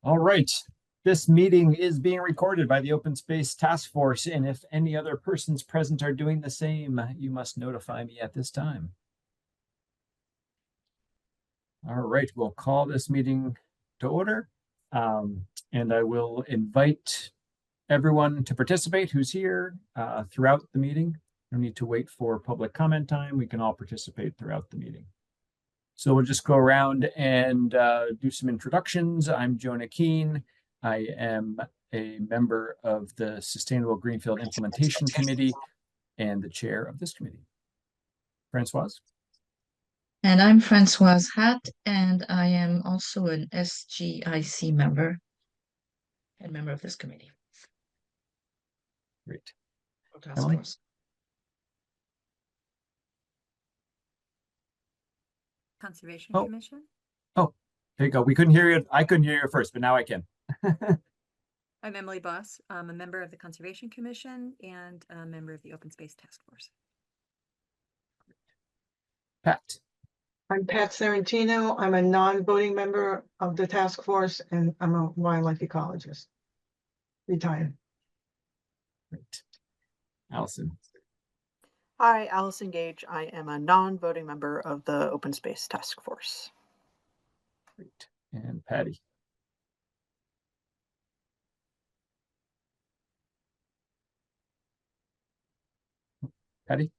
All right. This meeting is being recorded by the Open Space Task Force, and if any other persons present are doing the same, you must notify me at this time. All right, we'll call this meeting to order, and I will invite everyone to participate who's here throughout the meeting. No need to wait for public comment time. We can all participate throughout the meeting. So we'll just go around and do some introductions. I'm Jonah Keene. I am a member of the Sustainable Greenfield Implementation Committee and the chair of this committee. Francoise? And I'm Francoise Hatt, and I am also an SGIC member and member of this committee. Great. Task Emily? Force. Conservation Oh. Commission. Oh, there you go. We couldn't hear you. I couldn't hear you first, but now I can. I'm Emily Boss. I'm a member of the Conservation Commission and a member of the Open Space Task Force. Pat? I'm Pat Serentino. I'm a non-voting member of the task force, and I'm a wildlife ecologist. Retired. Great. Allison? Hi, Allison Gage. I am a non-voting member of the Open Space Task Force. Great. And Patty? Patty?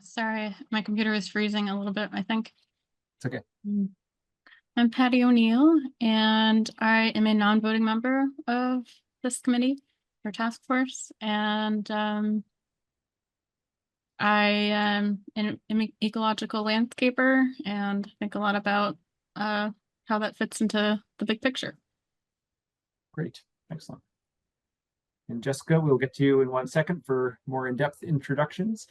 Sorry, my computer is freezing a little bit, I think. It's okay. I'm Patty O'Neill, and I am a non-voting member of this committee or task force. And I am an ecological landscaper and think a lot about how that fits into the big picture. Great. Excellent. And Jessica, we'll get to you in 1 second for more in-depth introductions.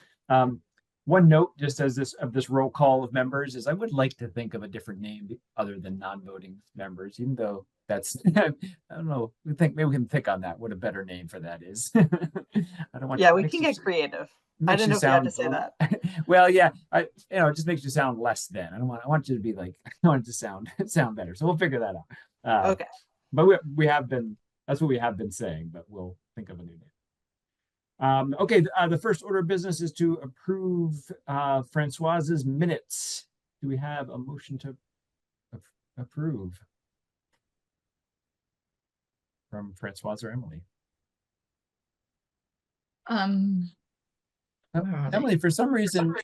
One note, just as this roll call of members, is I would like to think of a different name other than non-voting members, even though that's I don't know. Maybe we can pick on that. What a better name for that is. I don't want. Yeah, we can get creative. I didn't know if you had to say that. Well, yeah, it just makes you sound less than. I want you to be like, I want it to sound better. So we'll figure that out. Okay. But we have been. That's what we have been saying. But we'll think of a new name. Okay, the first order of business is to approve Francoise's minutes. Do we have a motion to approve from Francoise or Emily? Emily, for some reason,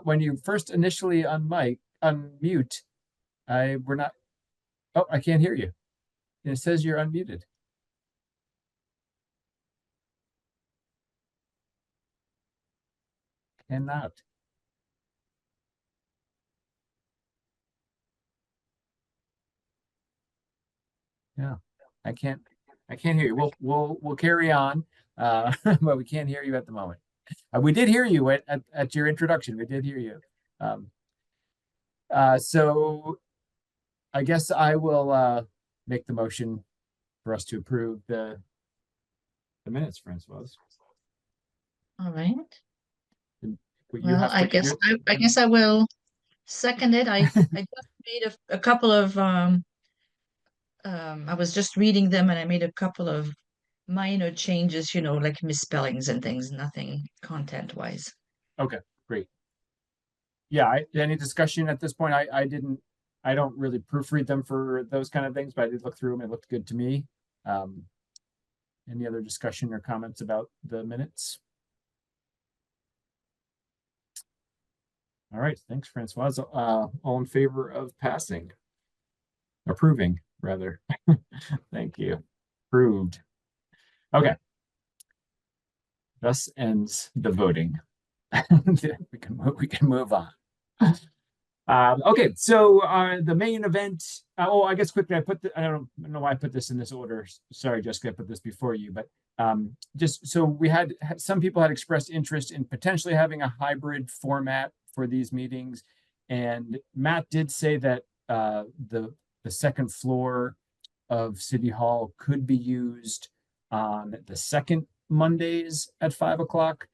when you first initially unmute, we're not. Oh, I can't hear you. And it says you're unmuted. Cannot. Yeah, I can't hear you. We'll carry on, but we can't hear you at the moment. We did hear you at your introduction. We did hear you. So I guess I will make the motion for us to approve the minutes, Francoise. All right. Well, I guess I will second it. I just made a couple of I was just reading them and I made a couple of minor changes, like misspellings and things, nothing content-wise. Okay, great. Yeah, any discussion at this point? I don't really proofread them for those kind of things, but I did look through them. It looked good to me. Any other discussion or comments about the minutes? All right, thanks, Francoise. All in favor of approving, rather. Thank you. Approved. Okay. Thus ends the voting. we can move on. Okay, so the main event. I guess quickly, I don't know why I put this in this order. Sorry, Jessica, I put this before you, but just so we had some people had expressed interest in potentially having a hybrid format for these meetings, and Matt did say that the second floor of City Hall could be used on the second Mondays at 5 o'clock.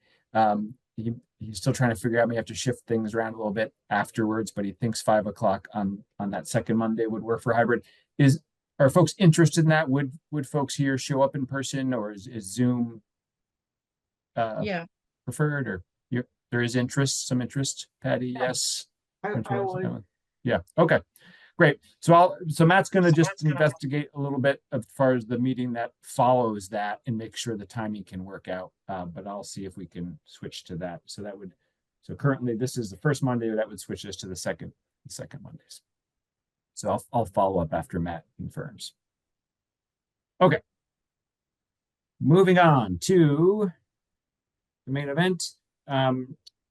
He's still trying to figure out. We have to shift things around a little bit afterwards, but he thinks 5 o'clock on that second Monday would work for hybrid. are folks interested in that? Would folks here show up in person, or is Zoom Yeah, preferred, or there is some interest? Patty, yes. I Francoise, would. Ellen? Yeah, okay, great. So Matt's gonna just investigate a little bit as far as the meeting that follows that and make sure the timing can work out. But I'll see if we can switch to that. So currently this is the first Monday, that would switch us to the second Mondays. So I'll follow up after Matt confirms. Okay. Moving on to the main event.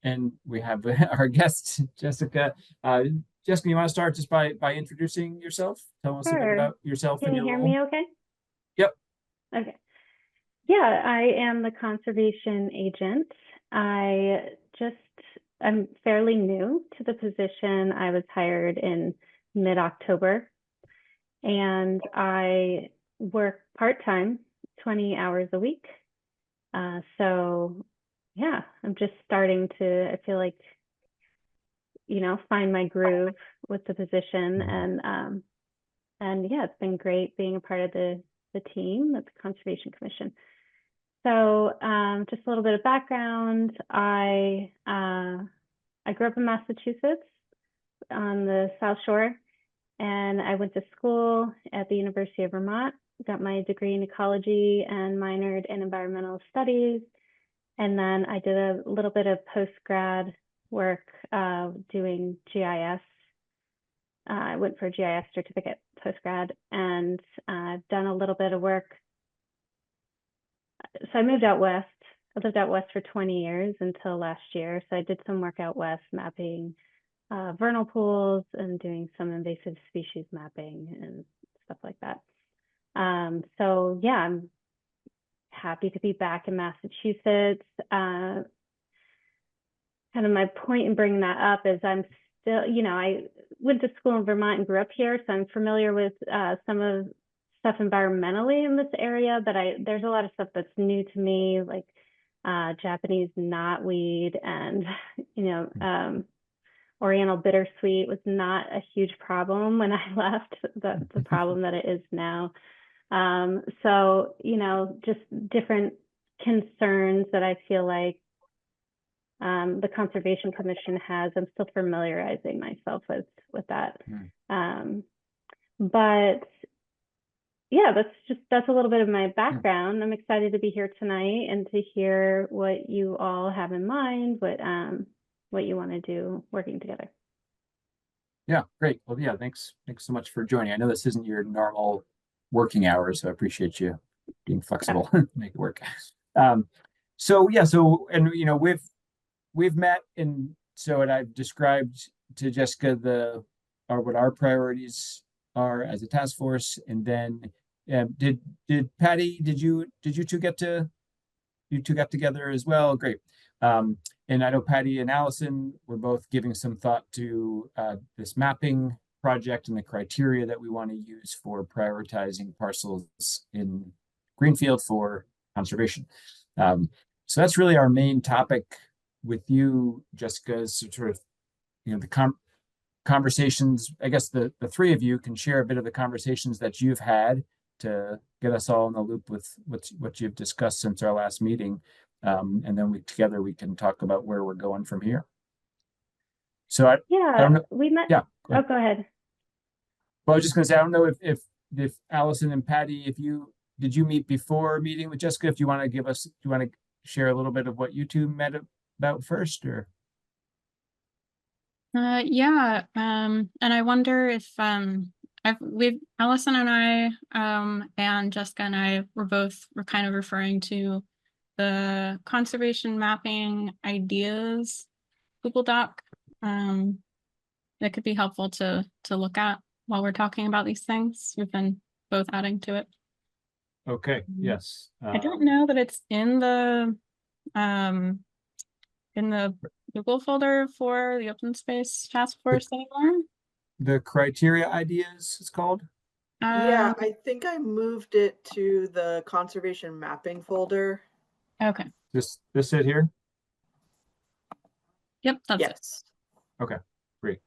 And we have our guest, Jessica. Jessica, you want to start just by introducing yourself? Tell us a bit Sure. about yourself Can and you your hear role. me okay? Yep. Okay. Yeah, I am the conservation agent. I'm fairly new to the position. I was hired in mid-October, and I work part-time, 20 hours a week. So yeah, I'm just starting to, I feel like, find my groove with the position, and yeah, it's been great being a part of the team at the Conservation Commission. So just a little bit of background. I grew up in Massachusetts on the South Shore, and I went to school at the University of Vermont, got my degree in ecology and minored in environmental studies. And then I did a little bit of post-grad work doing GIS. I went for a GIS certificate post-grad, and I've done a little bit of work. So I moved out west. I lived out west for 20 years until last year. So I did some work out west mapping vernal pools and doing some invasive species mapping and stuff like that. So yeah, I'm happy to be back in Massachusetts. Kind of my point in bringing that up is I'm still, I went to school in Vermont and grew up here, so I'm familiar with some of stuff environmentally in this area, but there's a lot of stuff that's new to me, like Japanese knotweed and, Oriental bittersweet was not a huge problem when I left, the problem that it is now. So, just different concerns that I feel like the Conservation Commission has. I'm still familiarizing myself with that. But yeah, that's a little bit of my background. I'm excited to be here tonight and to hear what you all have in mind, what you want to do working together. Yeah, great. Well, yeah, thanks so much for joining. I know this isn't your normal working hours, so I appreciate you being flexible to make it work. We've met, and I've described to Jessica what our priorities are as a task force, and then did Patty, did you two get together as well? Great. And I know Patty and Allison were both giving some thought to this mapping project and the criteria that we want to use for prioritizing parcels in Greenfield for conservation. So that's really our main topic with you, Jessica, is sort of, the conversations. I guess the three of you can share a bit of the conversations that you've had to get us all in the loop with what you've discussed since our last meeting. And then together we can talk about where we're going from here. So I don't know. We met. Yeah. Go ahead. Well, I was just going to say, I don't know if Allison and Patty, did you meet before meeting with Jessica? If you want to do you want to share a little bit of what you two met about first, or? Yeah. And I wonder if Allison and I and Jessica and I were kind of referring to the conservation mapping ideas Google Doc that could be helpful to look at while we're talking about these things. We've been both adding to it. Okay. Yes. I don't know that it's in the Google folder for the Open Space Task Force anymore. The criteria ideas, it's called. Yeah, I think I moved it to the conservation mapping folder. Okay. This it here. Yep, that's it. Yes. Okay, great.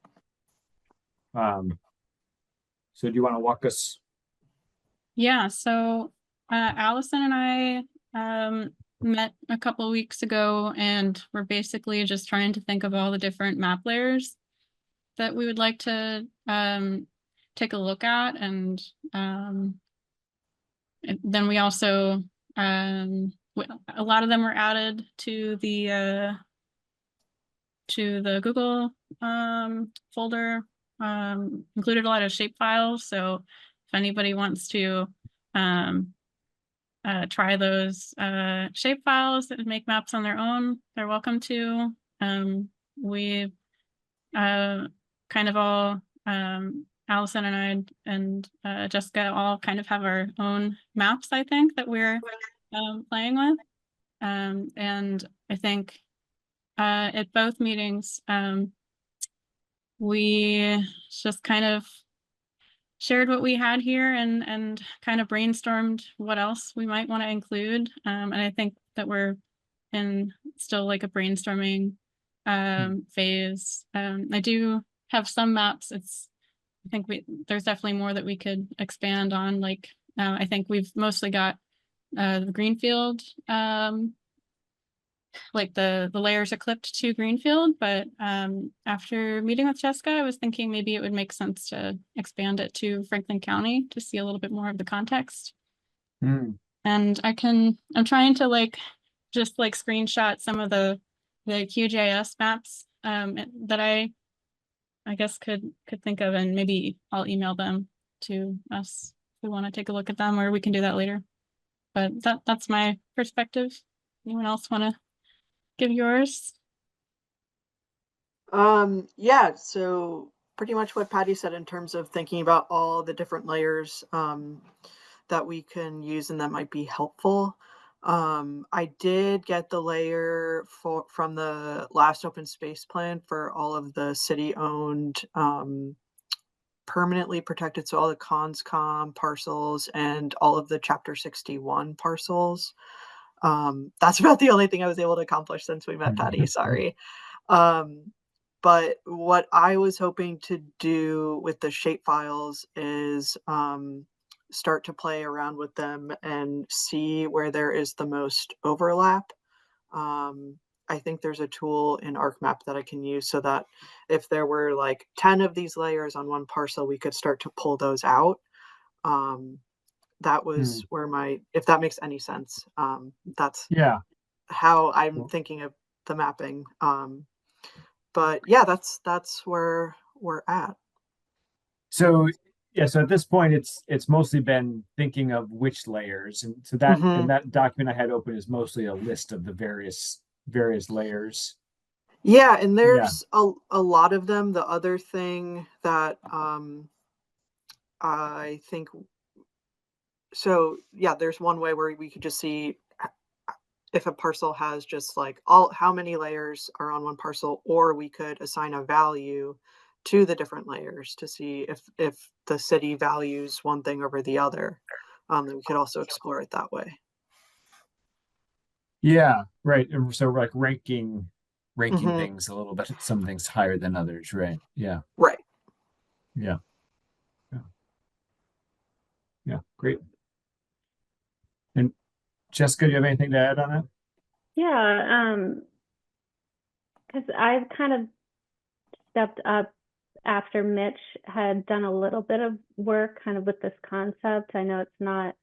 So do you want to walk us Yeah, so Allison and I met a couple weeks ago, and we're basically just trying to think of all the different map layers that we would like to take a look at, and then we also a lot of them were added to the Google folder, included a lot of shape files. So if anybody wants to try those shape files and make maps on their own, they're welcome to. We kind of all, Allison and I and Jessica all kind of have our own maps, I think, that we're playing with. And I think at both meetings, we just kind of shared what we had here and kind of brainstormed what else we might want to include. And I think that we're in still like a brainstorming phase. I do have some maps. I think there's definitely more that we could expand on. Like I think we've mostly got the Greenfield, like the layers are clipped to Greenfield, but after meeting with Jessica, I was thinking maybe it would make sense to expand it to Franklin County to see a little bit more of the context. Hmm. And I'm trying to like just like screenshot some of the QGIS maps that I guess could think of, and maybe I'll email them to us if we want to take a look at them, or we can do that later. But that's my perspective. Anyone else want to give yours? Yeah, so pretty much what Patty said in terms of thinking about all the different layers that we can use and that might be helpful. I did get the layer from the last open space plan for all of the city-owned permanently protected, so all the CONSCOM parcels and all of the Chapter 61 parcels. That's about the only thing I was able to accomplish since we met Patty, sorry. But what I was hoping to do with the shape files is start to play around with them and see where there is the most overlap. I think there's a tool in ArcMap that I can use so that if there were like 10 of these layers on one parcel, we could start to pull those out. That was where if that makes any sense, that's how I'm thinking of the mapping. But yeah, that's where we're at. So yeah, so at this point, it's mostly been thinking of which layers, and so that and that document I had open is mostly a list of the various layers. Yeah, and there's a lot of them. The other thing that I think, so yeah, there's one way where we could just see if a parcel has just like how many layers are on one parcel, or we could assign a value to the different layers to see if the city values one thing over the other. Then we could also explore it that way. Yeah, right. And so like ranking things a little bit, some things higher than others, right? Yeah. Right. Yeah. Yeah, great. And Jessica, do you have anything to add on that? Yeah, because I've kind of stepped up after Mitch had done a little bit of work kind of with this concept. I know it's not,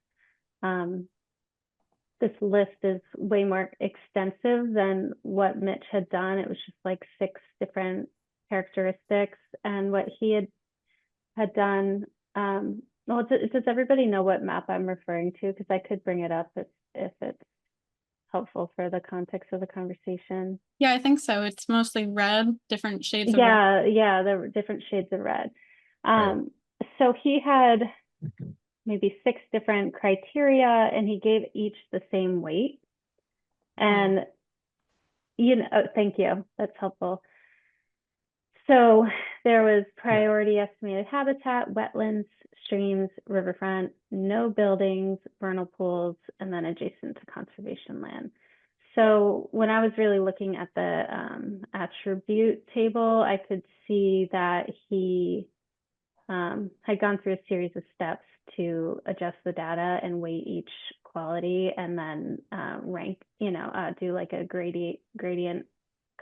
this list is way more extensive than what Mitch had done. It was just like 6 different characteristics, and what he had done, well, does everybody know what map I'm referring to? Because I could bring it up if it's helpful for the context of the conversation. Yeah, I think so. It's mostly red, different shades of red. Yeah, the different shades of red. So he had maybe 6 different criteria, and he gave each the same weight. And thank you, that's helpful. So there was priority estimated habitat, wetlands, streams, riverfront, no buildings, vernal pools, and then adjacent to conservation land. So when I was really looking at the attribute table, I could see that he had gone through a series of steps to adjust the data and weight each quality and then rank, do like a gradient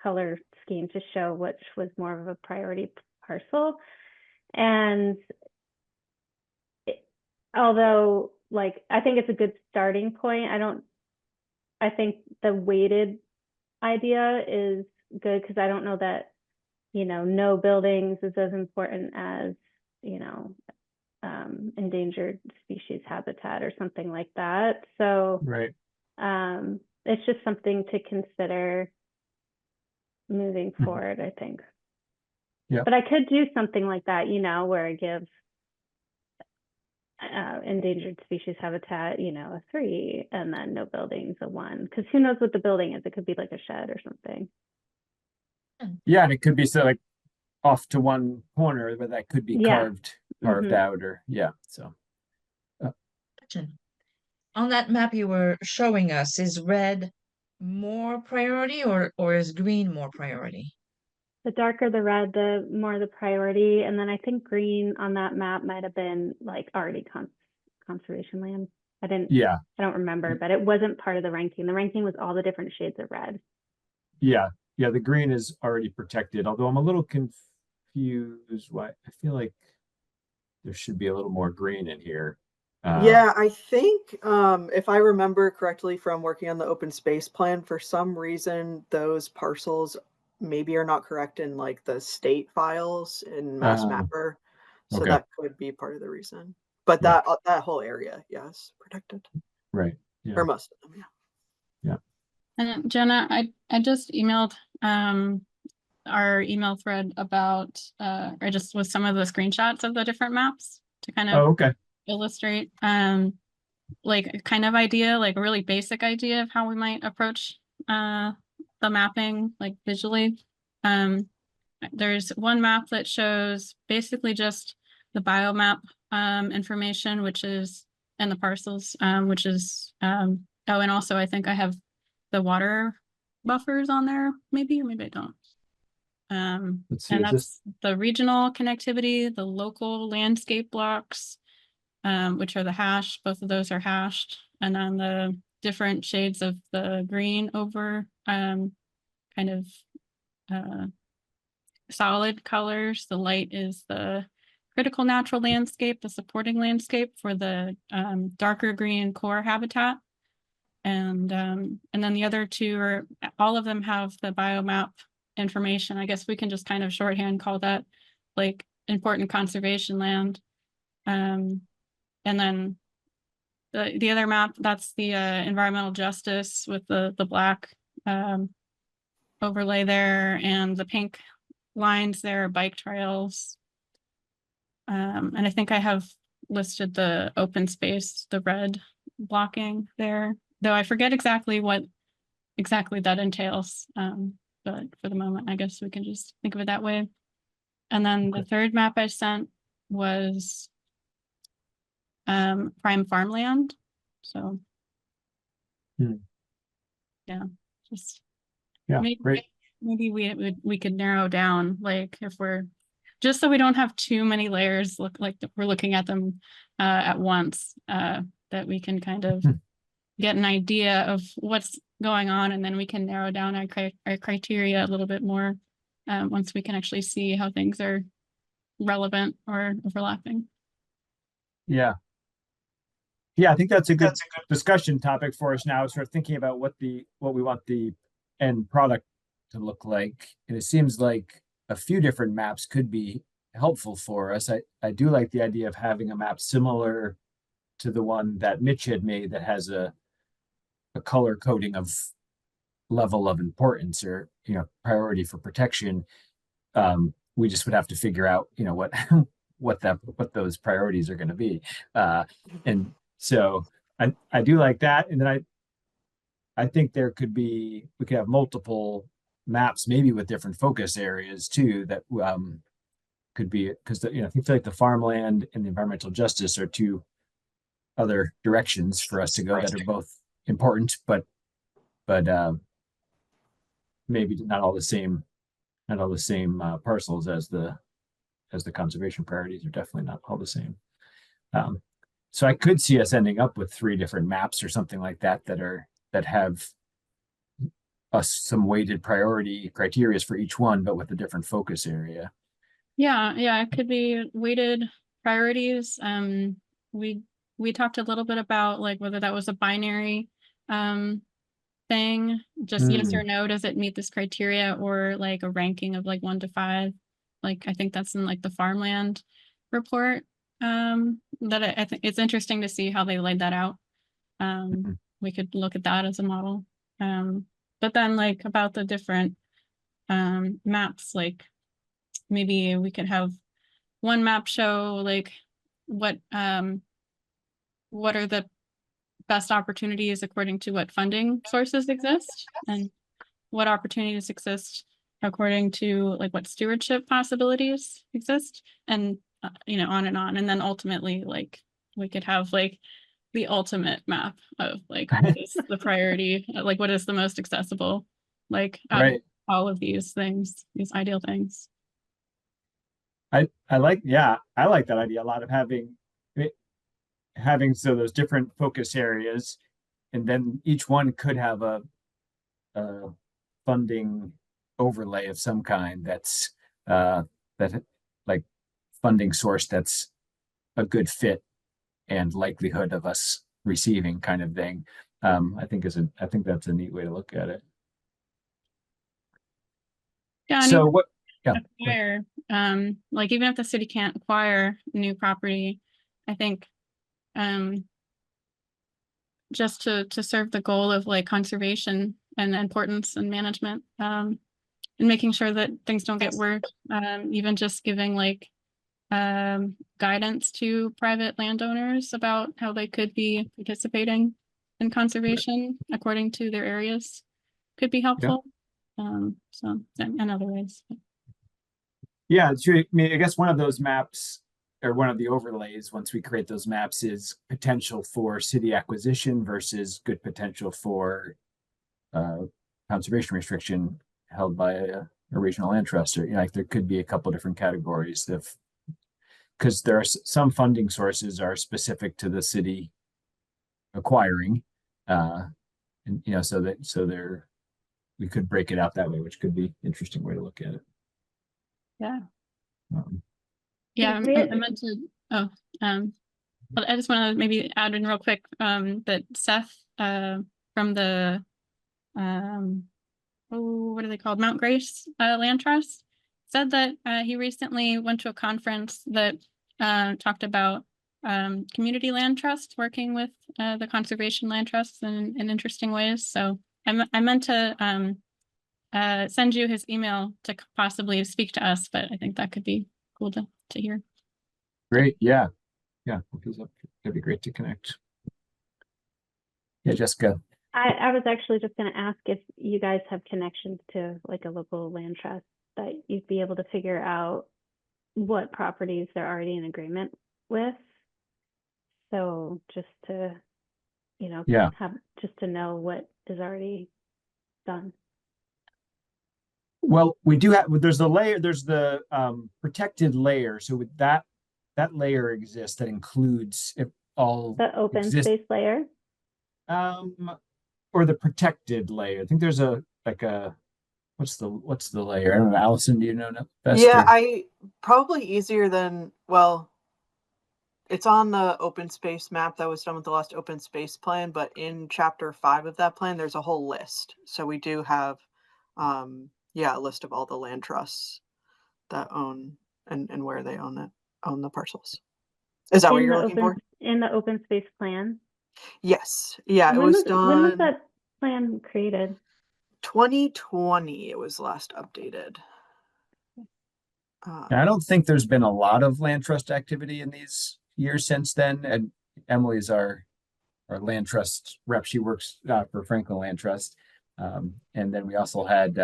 color scheme to show which was more of a priority parcel. And although like, I think it's a good starting point, I think the weighted idea is good because I don't know that, no buildings is as important as, endangered species habitat or something like that. So Right. it's just something to consider moving Mhm. forward, I think. Yeah. But I could do something like that, where I give endangered species habitat, a 3, and then no buildings a 1. Because who knows what the building is? It could be like a shed or something. Yeah, and it could be so like off to one corner, but that could be Yeah. carved Mhm. out, or yeah. So Question. On that map you were showing us, is red more priority or is green more priority? The darker the red, the more the priority. And then I think green on that map might have been like already conservation land. I don't remember, but it wasn't part of the ranking. The ranking was all the different shades of red. yeah, the green is already protected. Although I'm a little confused. Why I feel like there should be a little more green in here. Yeah, I think if I remember correctly from working on the open space plan, for some reason those parcels maybe are not correct in like the state files in Mass Mapper. So okay. that could be part of the reason. But Yeah. that whole area, yes, protected. Right. Yeah. For most of them, yeah. And Jenna, I just emailed our email thread about or just with some of the screenshots of the different maps to kind of Oh, okay. illustrate like a kind of idea, like a really basic idea of how we might approach the mapping like visually. There's one map that shows basically just the biomap information, which is and the parcels, which is oh, and also I think I have the water buffers on there, maybe, or maybe I don't. Let's see. And Is that's this the regional connectivity, the local landscape blocks, which are the hash. Both of those are hashed. And then the different shades of the green over kind of solid colors. The light is the critical natural landscape, the supporting landscape for the darker green core habitat. And then the other two are, all of them have the biomap information. I guess we can just kind of shorthand call that like important conservation land. And then the other map, that's the environmental justice with the black overlay there, and the pink lines there are bike trails. And I think I have listed the open space, the red blocking there, though I forget exactly what that entails. But for the moment, I guess we can just think of it that way. And then the third map I sent was prime farmland. So yeah, just great. maybe we could narrow down, like if we're just so we don't have too many layers look like we're looking at them at once, that we can kind of get an idea of what's going on, and then we can narrow down our criteria a little bit more once we can actually see how things are relevant or overlapping. Yeah. I think that's a good discussion topic for us now. Sort of thinking about what we want the end product to look like, and it seems like a few different maps could be helpful for us. I do like the idea of having a map similar to the one that Mitch had made that has a color coding of level of importance or priority for protection. We just would have to figure out what those priorities are going to be, and so I do like that. And then I think we could have multiple maps, maybe with different focus areas too, that could be, because I feel like the farmland and the environmental justice are two other directions for us to go that are both important, but maybe not all the same parcels as the as the conservation priorities are definitely not all the same. So I could see us ending up with 3 different maps or something like that that have some weighted priority criteria for each one, but with a different focus area. Yeah, it could be weighted priorities. We talked a little bit about like whether that was a binary thing, just yes or no, does it meet this criteria, or like a ranking of like 1 to 5. Like I think that's in like the farmland report. That I think it's interesting to see how they laid that out. We could look at that as a model. But then like about the different maps, like maybe we could have one map show like what are the best opportunities according to what funding sources exist, and what opportunities exist according to like what stewardship possibilities exist, and you know, on. And then ultimately like we could have like the ultimate map of like what is the priority, like what is the most accessible, like out of Right. all of these things, these ideal things. I like that idea a lot of having so those different focus areas, and then each one could have a funding overlay of some kind that's that like funding source that's a good fit and likelihood of us receiving kind of thing. I think that's a neat way to look at it. Yeah, and So even what? Yeah. acquire, like even if the city can't acquire new property, I think just to serve the goal of like conservation and importance and management, and making sure that things don't get worse, even just giving like guidance to private landowners about how they could be participating in conservation according to their areas could be helpful. So in other ways. Yeah, it's true. I mean, I guess one of those maps or one of the overlays once we create those maps is potential for city acquisition versus good potential for conservation restriction held by a regional land trust, or like there could be a couple different categories of, because there are some funding sources are specific to the city acquiring, and so there we could break it out that way, which could be interesting way to look at it. Yeah. Um, Yeah, We had- I meant to, but I just want to maybe add in real quick, that Seth, from the, what are they called? Mount Grace, Land Trust, said that, he recently went to a conference that, talked about, community land trust working with, the conservation land trusts in interesting ways. So I meant to, send you his email to possibly speak to us, but I think that could be cool to hear. Great. Yeah. That'd be great to connect. Yeah, Jessica. I was actually just going to ask if you guys have connections to like a local land trust that you'd be able to figure out what properties they're already in agreement with. So just to, have just to know what is already done. Well, we do have, there's the protected layer. So with that layer exists that includes if all The open space layer. Or the protected layer. I think there's what's the layer? I don't know. Allison, do you know best? Yeah, I probably easier than, well, it's on the open space map that was done with the last open space plan, but in chapter 5 of that plan, there's a whole list. So we do have, a list of all the land trusts that own and where they own the parcels. Is that what you're looking for? In the open space plan? Yes. Yeah, it was done. When was that plan created? 2020, it was last updated. I don't think there's been a lot of land trust activity in these years since then. And Emily's our land trust rep. She works for Franklin Land Trust. And then we also had,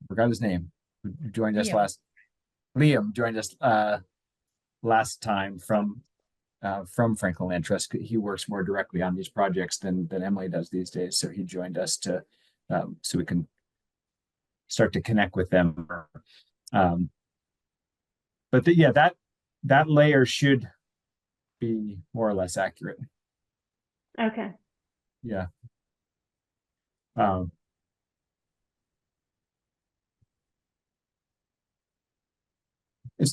forgot his name, who joined us Liam joined us last time from Franklin Land Trust. He works more directly on these projects than Emily does these days. So he joined us so we can start to connect with them. but yeah, that layer should be more or less accurate. Okay. Yeah. Um,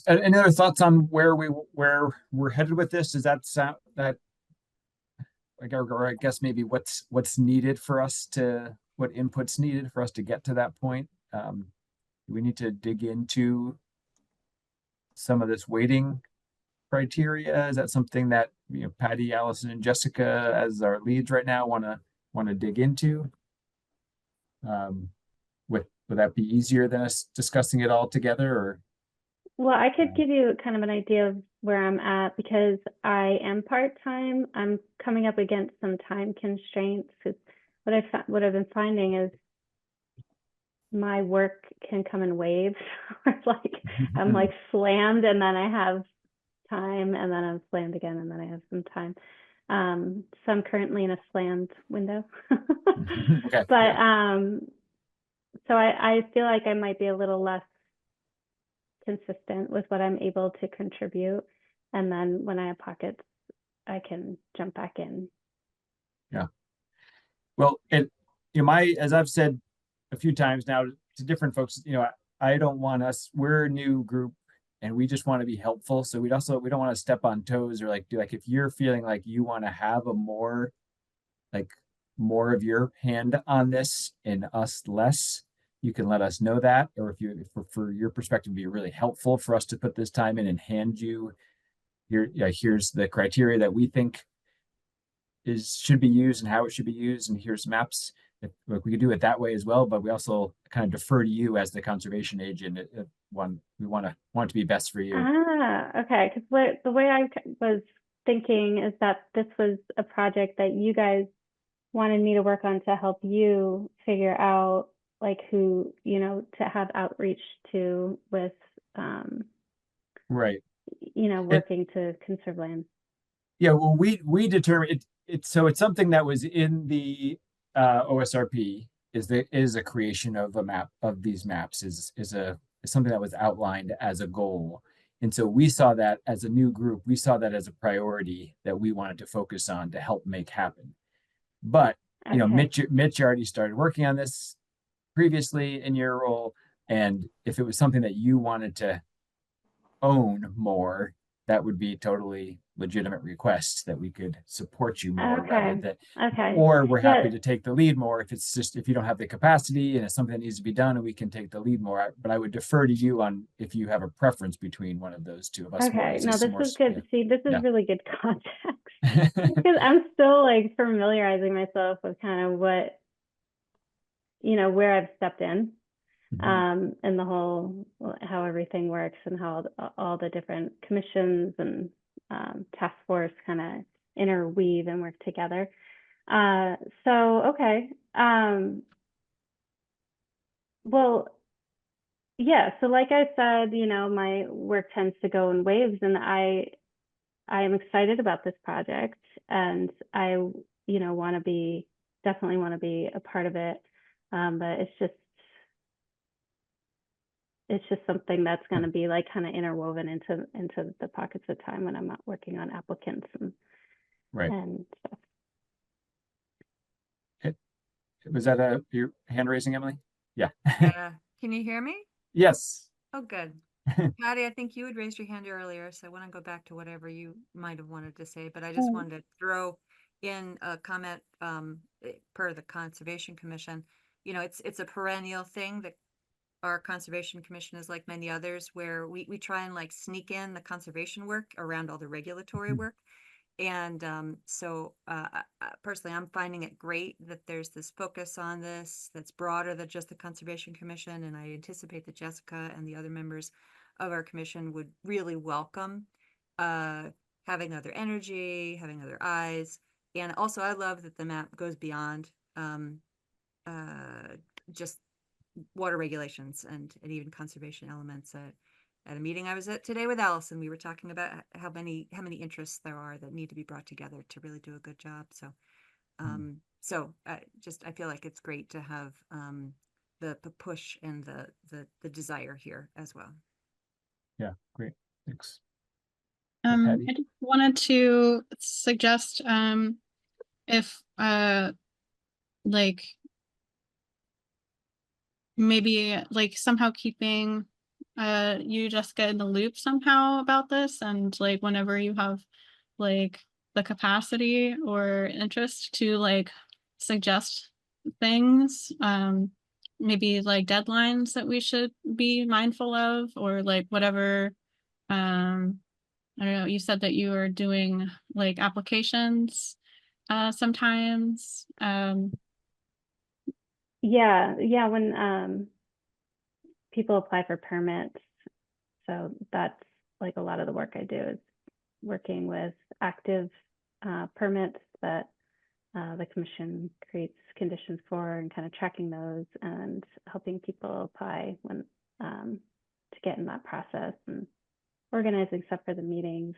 any other thoughts on where we're headed with this? Does that sound that like, or I guess maybe what's needed for us to, what input's needed for us to get to that point? Do we need to dig into some of this weighting criteria? Is that something that, you know, Patty, Allison, and Jessica as our leads right now want to dig into? Would that be easier than us discussing it all together, or? Well, I could Yeah. give you kind of an idea of where I'm at because I am part-time. I'm coming up against some time constraints. 'Cause what I've been finding is my work can come in waves. It's like I'm like slammed and then I have time and then I'm slammed again and then I have some time. So I'm currently in a slammed window. Okay. But Yeah. so I feel like I might be a little less consistent with what I'm able to contribute. And then when I have pockets, I can jump back in. Well, as I've said a few times now to different folks, you know, I don't want us, we're a new group and we just want to be helpful. So we don't want to step on toes or if you're feeling like you want to have more of your hand on this and us less, you can let us know that. Or if for your perspective, it'd be really helpful for us to put this time in and hand you here's the criteria that we think should be used and how it should be used, and here's maps. We could do it that way as well, but we also kind of defer to you as the conservation agent. We want it to be best for you. Okay. Because the way I was thinking is that this was a project that you guys wanted me to work on to help you figure out like who, you know, to have outreach to with, Right. you know, working to conserve land. Yeah. Well, we determined so it's something that was in the OSRP is a creation of a map of these maps is something that was outlined as a goal. And so we saw that as a new group, we saw that as a priority that we wanted to focus on to help make happen. But, you know, Okay. Mitch already started working on this previously in your role. And if it was something that you wanted to own more, that would be totally legitimate requests that we could support you more rather Okay. than, Okay. or we're Yeah. happy to take the lead more if it's just, if you don't have the capacity and it's something that needs to be done and we can take the lead more. But I would defer to you on if you have a preference between one of those two of us. Okay. No, this is good. See, this is Yeah. really good context because I'm still like familiarizing myself with kind of what, you know, where I've stepped in. And the whole how everything works and how all the different commissions and task force kind of interweave and work together. So okay. Well, yeah. So like I said, you know, my work tends to go in waves, and I am excited about this project, and I, you know, definitely want to be a part of it. But it's just something that's going to be like kind of interwoven into the pockets of time when I'm not working on applicants Right. and stuff. Was that your hand raising, Emily? Yeah. Yeah. Can you hear me? Yes. Oh, good. Patty, I think you had raised your hand earlier, so I want to go back to whatever you might have wanted to say, but I just wanted to throw in a comment per the Conservation Commission. You know, it's a perennial thing that our Conservation Commission is like many others, where we try and like sneak in the conservation work around all the regulatory work. And so personally, I'm finding it great that there's this focus on this that's broader than just the Conservation Commission. And I anticipate that Jessica and the other members of our commission would really welcome having other energy, having other eyes. And also, I love that the map goes beyond just water regulations and even conservation elements. At a meeting I was at today with Allison, we were talking about how many interests there are that need to be brought together to really do a good job. So, I feel like it's great to have the push and the desire here as well. Yeah, great. Thanks. I Patty? just wanted to suggest, if, like, maybe like somehow keeping, you, Jessica, in the loop somehow about this, and like whenever you have like the capacity or interest to like suggest things, maybe like deadlines that we should be mindful of, or like whatever, I don't know, you said that you were doing like applications sometimes. Yeah, when people apply for permits, so that's like a lot of the work I do is working with active permits that the commission creates conditions for, and kind of tracking those and helping people apply when to get in that process, and organizing stuff for the meetings,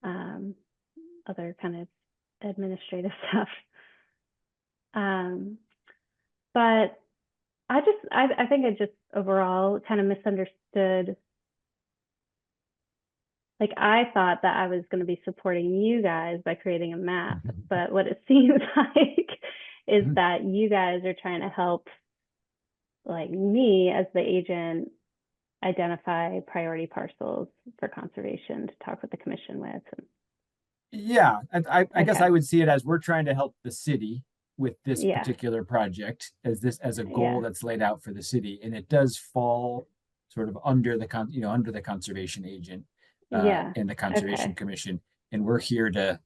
and other kind of administrative stuff. But I think I just overall kind of misunderstood. Like, I thought that I was going to be supporting you guys by creating a map, but what it seems like is Mhm. that you guys are trying to help, like, me as the agent identify priority parcels for conservation to talk with the commission with. Yeah, I guess Okay. I would see it as we're trying to help the city with this Yeah. particular project as a goal Yeah. that's laid out for the city, and it does fall sort of under the under the conservation agent Yeah. and the Conservation Okay. Commission, and we're here to,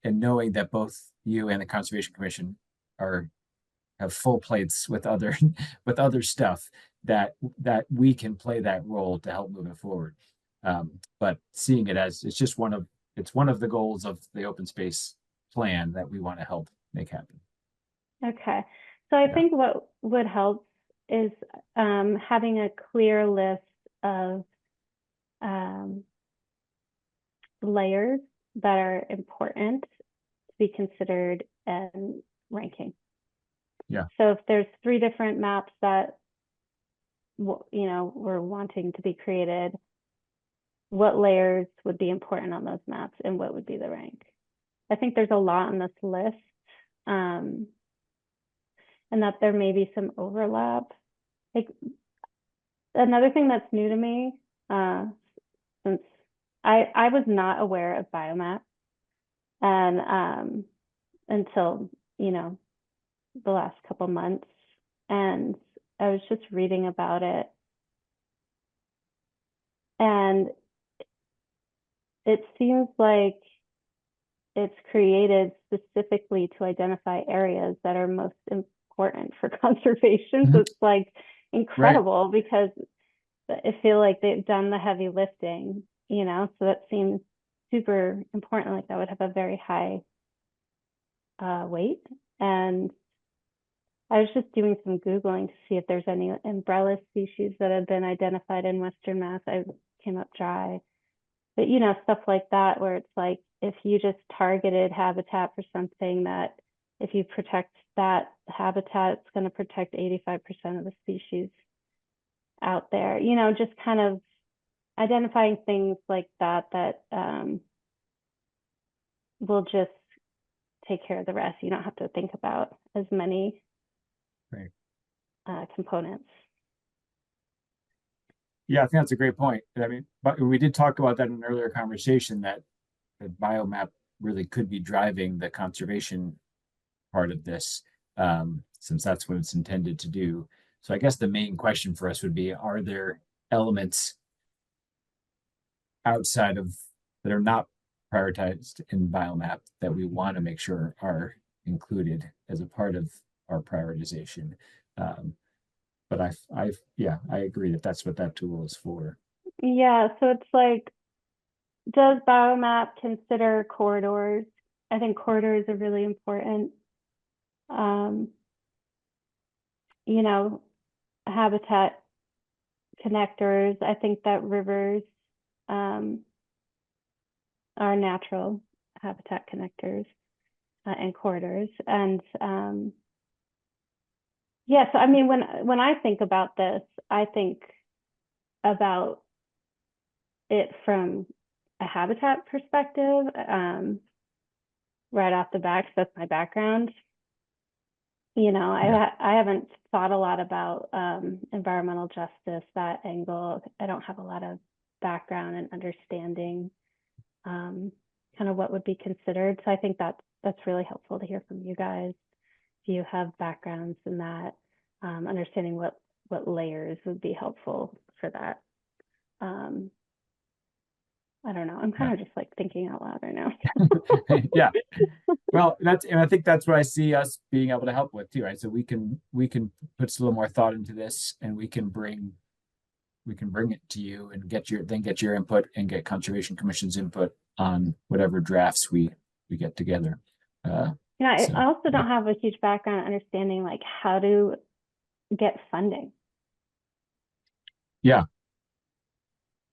and knowing that both you and the Conservation Commission are have full plates with other with other stuff, that we can play that role to help move it forward. But seeing it as it's one of the goals of the open space plan that we want to help make happen. Okay. So I Yeah. think what would help is having a clear list of layers that are important to be considered and ranking. Yeah. So if there's 3 different maps that we're wanting to be created, what layers would be important on those maps and what would be the rank? I think there's a lot on this list, and that there may be some overlap. Like, another thing that's new to me, since I was not aware of biomap, and until the last couple months, and I was just reading about it, and it seems like it's created specifically to identify areas that are most important for conservation. So it's like incredible, because I feel like they've done the heavy lifting, so that seems super important. Like, that would have a very high weight. And I was just doing some Googling to see if there's any umbrella species that have been identified in Western Mass. I came up dry. But, stuff like that, where it's like, if you just targeted habitat for something, that if you protect that habitat, it's going to protect 85% of the species out there. Just kind of identifying things like that will just take care of the rest. You don't have to think about as many Right. components. Yeah, I think that's a great point. I mean, but we did talk about that in an earlier conversation, that the biomap really could be driving the conservation part of this, since that's what it's intended to do. So I guess the main question for us would be, are there elements outside of that are not prioritized in biomap that we want to make sure are included as a part of our prioritization? But I agree that that's what that tool is for. Yeah, so it's like, does biomap consider corridors? I think corridors are really important. Habitat connectors. I think that rivers are natural habitat connectors, and corridors. And yeah, so I mean, when I think about this, I think about it from a habitat perspective, right off the bat, 'cause that's my background. You know, I haven't thought a lot about environmental justice, that angle. I don't have a lot of background and understanding kind of what would be considered. So I think that's really helpful to hear from you guys. If you have backgrounds in that, understanding what layers would be helpful for that. I don't know. I'm kind of just like thinking out loud right now. Yeah. Well, and I think that's what I see us being able to help with too, right? So we can put a little more thought into this, and we can bring it to you and get your input and get Conservation Commission's input on whatever drafts we get together. Yeah, So, I also don't have a huge background understanding like how to get funding. Yeah.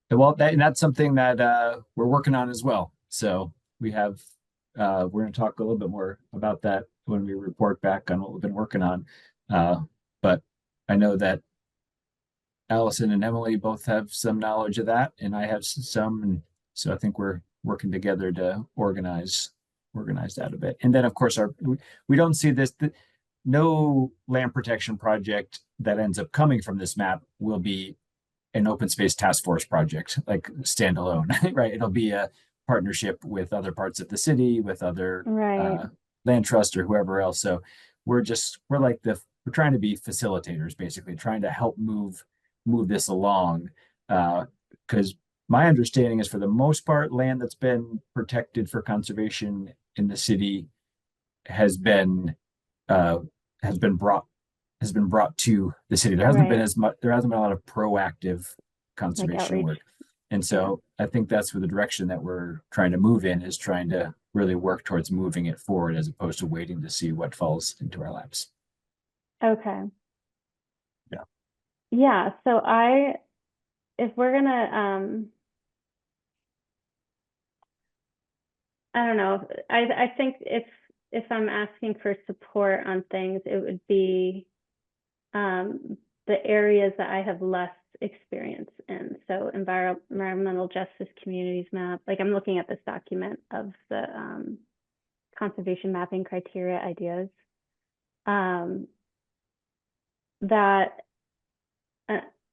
Well, that's something that we're working on as well. So we have we're going to talk a little bit more about that when we report back on what we've been working on. But I know that Allison and Emily both have some knowledge of that, and I have some, and so I think we're working together to organize that a bit. And then of course we don't see this. No land protection project that ends up coming from this map will be an open space task force project, like standalone, right? It'll be a partnership with other parts of the city, with other Right. land trust or whoever else. So we're trying to be facilitators, basically trying to help move this along. Because my understanding is, for the most part, land that's been protected for conservation in the city has been brought to the city. There hasn't been Right. there hasn't been a lot of proactive conservation outreach. work. And so I think that's where the direction that we're trying to move in is trying to really work towards moving it forward, as opposed to waiting to see what falls into our laps. Okay. Yeah. Yeah. So if we're gonna, I don't know. I think if I'm asking for support on things, it would be the areas that I have less experience in. So environmental justice communities map. Like, I'm looking at this document of the conservation mapping criteria ideas. That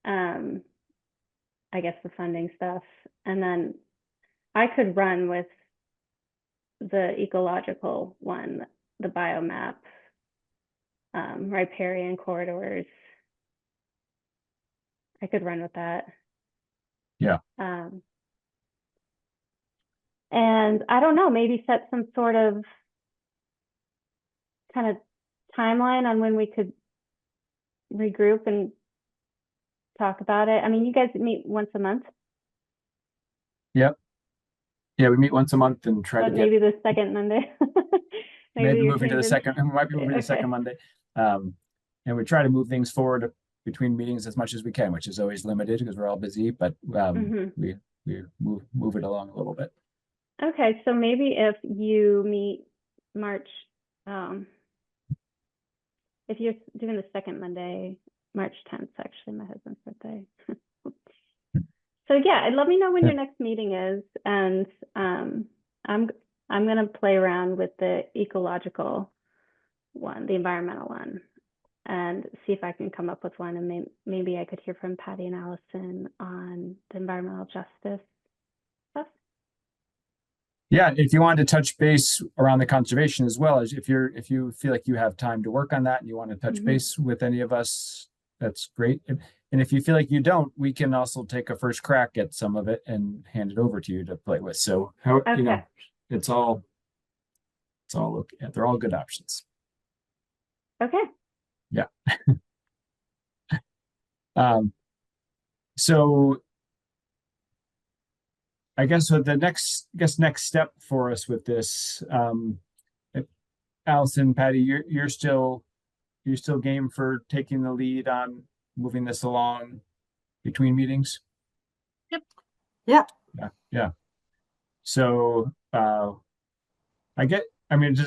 I guess the funding stuff, and then I could run with the ecological one, the biomap, riparian corridors. I could run with that. Yeah. And I don't know, maybe set some sort of kind of timeline on when we could regroup and talk about it. I mean, you guys meet once a month. Yep. Yeah, we meet once a month and try to get maybe the second Monday. maybe you're moving to the changing. second. We might be moving to the Okay. second Monday. And we try to move things forward between meetings as much as we can, which is always limited because we're all busy. But we move it along a little bit. Okay, so maybe if you meet March, if you're doing the second Monday, March 10th, actually my husband's birthday. So yeah, let me know when your next meeting is, and I'm gonna play around with the ecological one, the environmental one, and see if I can come up with one, and maybe I could hear from Patty and Allison on the environmental justice stuff. Yeah, if you want to touch base around the conservation as well, as if you feel like you have time to work on that and you want to touch base with any of us, that's great. And if you feel like you don't, we can also take a first crack at some of it and hand it over to you to play with. So Okay. it's all they're all good options. Okay. Yeah. So I guess the next step for us with this, Allison, Patty, you're still game for taking the lead on moving this along between meetings? Yep. Yep. Yeah. So does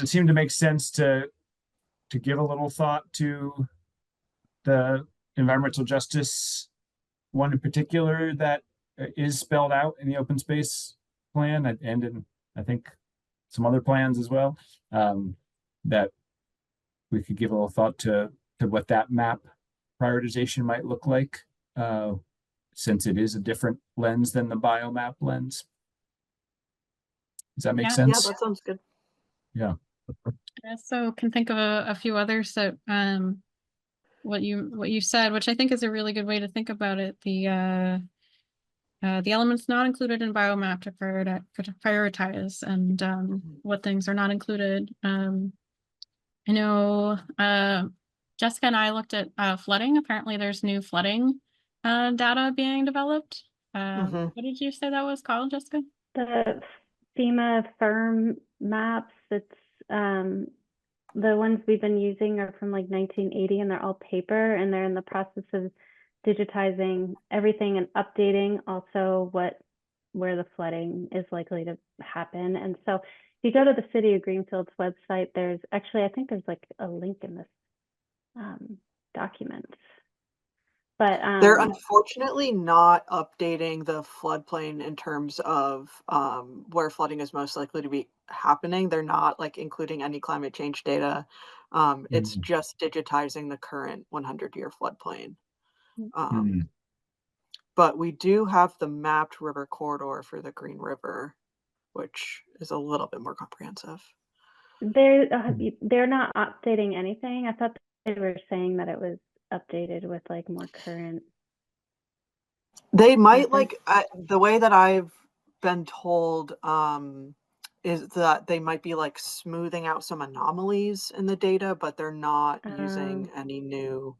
it seem to make sense to give a little thought to the environmental justice one in particular that is spelled out in the open space plan and in, I think, some other plans as well. That we could give a little thought to what that map prioritization might look like, since it is a different lens than the biomap lens. Does that make Yeah. Yeah, sense? that sounds good. Yeah. I also can think of a few others that what you said, which I think is a really good way to think about it. The elements not included in biomap to prioritize and what things are not included. I know Jessica and I looked at flooding. Apparently there's new flooding data being developed. Mhm. What did you say that was called, Jessica? The FEMA firm maps, it's the ones we've been using are from like 1980 and they're all paper and they're in the process of digitizing everything and updating also where the flooding is likely to happen. And so if you go to the City of Greenfield's website, there's actually, I think there's like a link in this document. But They're unfortunately not updating the floodplain in terms of where flooding is most likely to be happening. They're not like including any climate change data. It's just digitizing the current 100-year floodplain. But we do have the mapped river corridor for the Green River, which is a little bit more comprehensive. they're not updating anything. I thought they were saying that it was updated with like more current. They might methods. like the way that I've been told is that they might be like smoothing out some anomalies in the data, but they're not using any new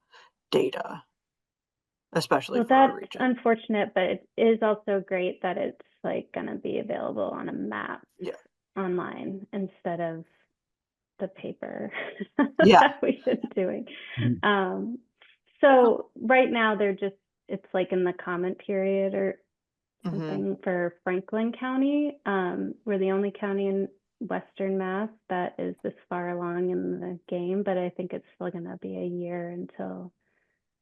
data, especially Well, for our that's region. unfortunate, but it is also great that it's like going to be available on a map online instead of the paper that we've been doing. So right now it's like in the comment period or something for Franklin County. We're the only county in Western Mass that is this far along in the game, but I think it's still going to be a year until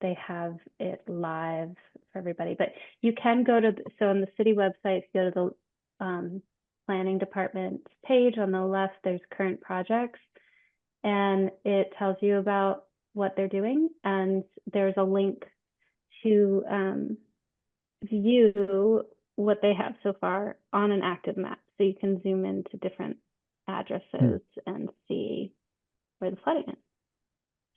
they have it live for everybody. But you can go to, so on the city website, if you go to the planning department page on the left, there's current projects, and it tells you about what they're doing. And there's a link to view what they have so far on an active map. So you can zoom into different addresses and see where the flooding is.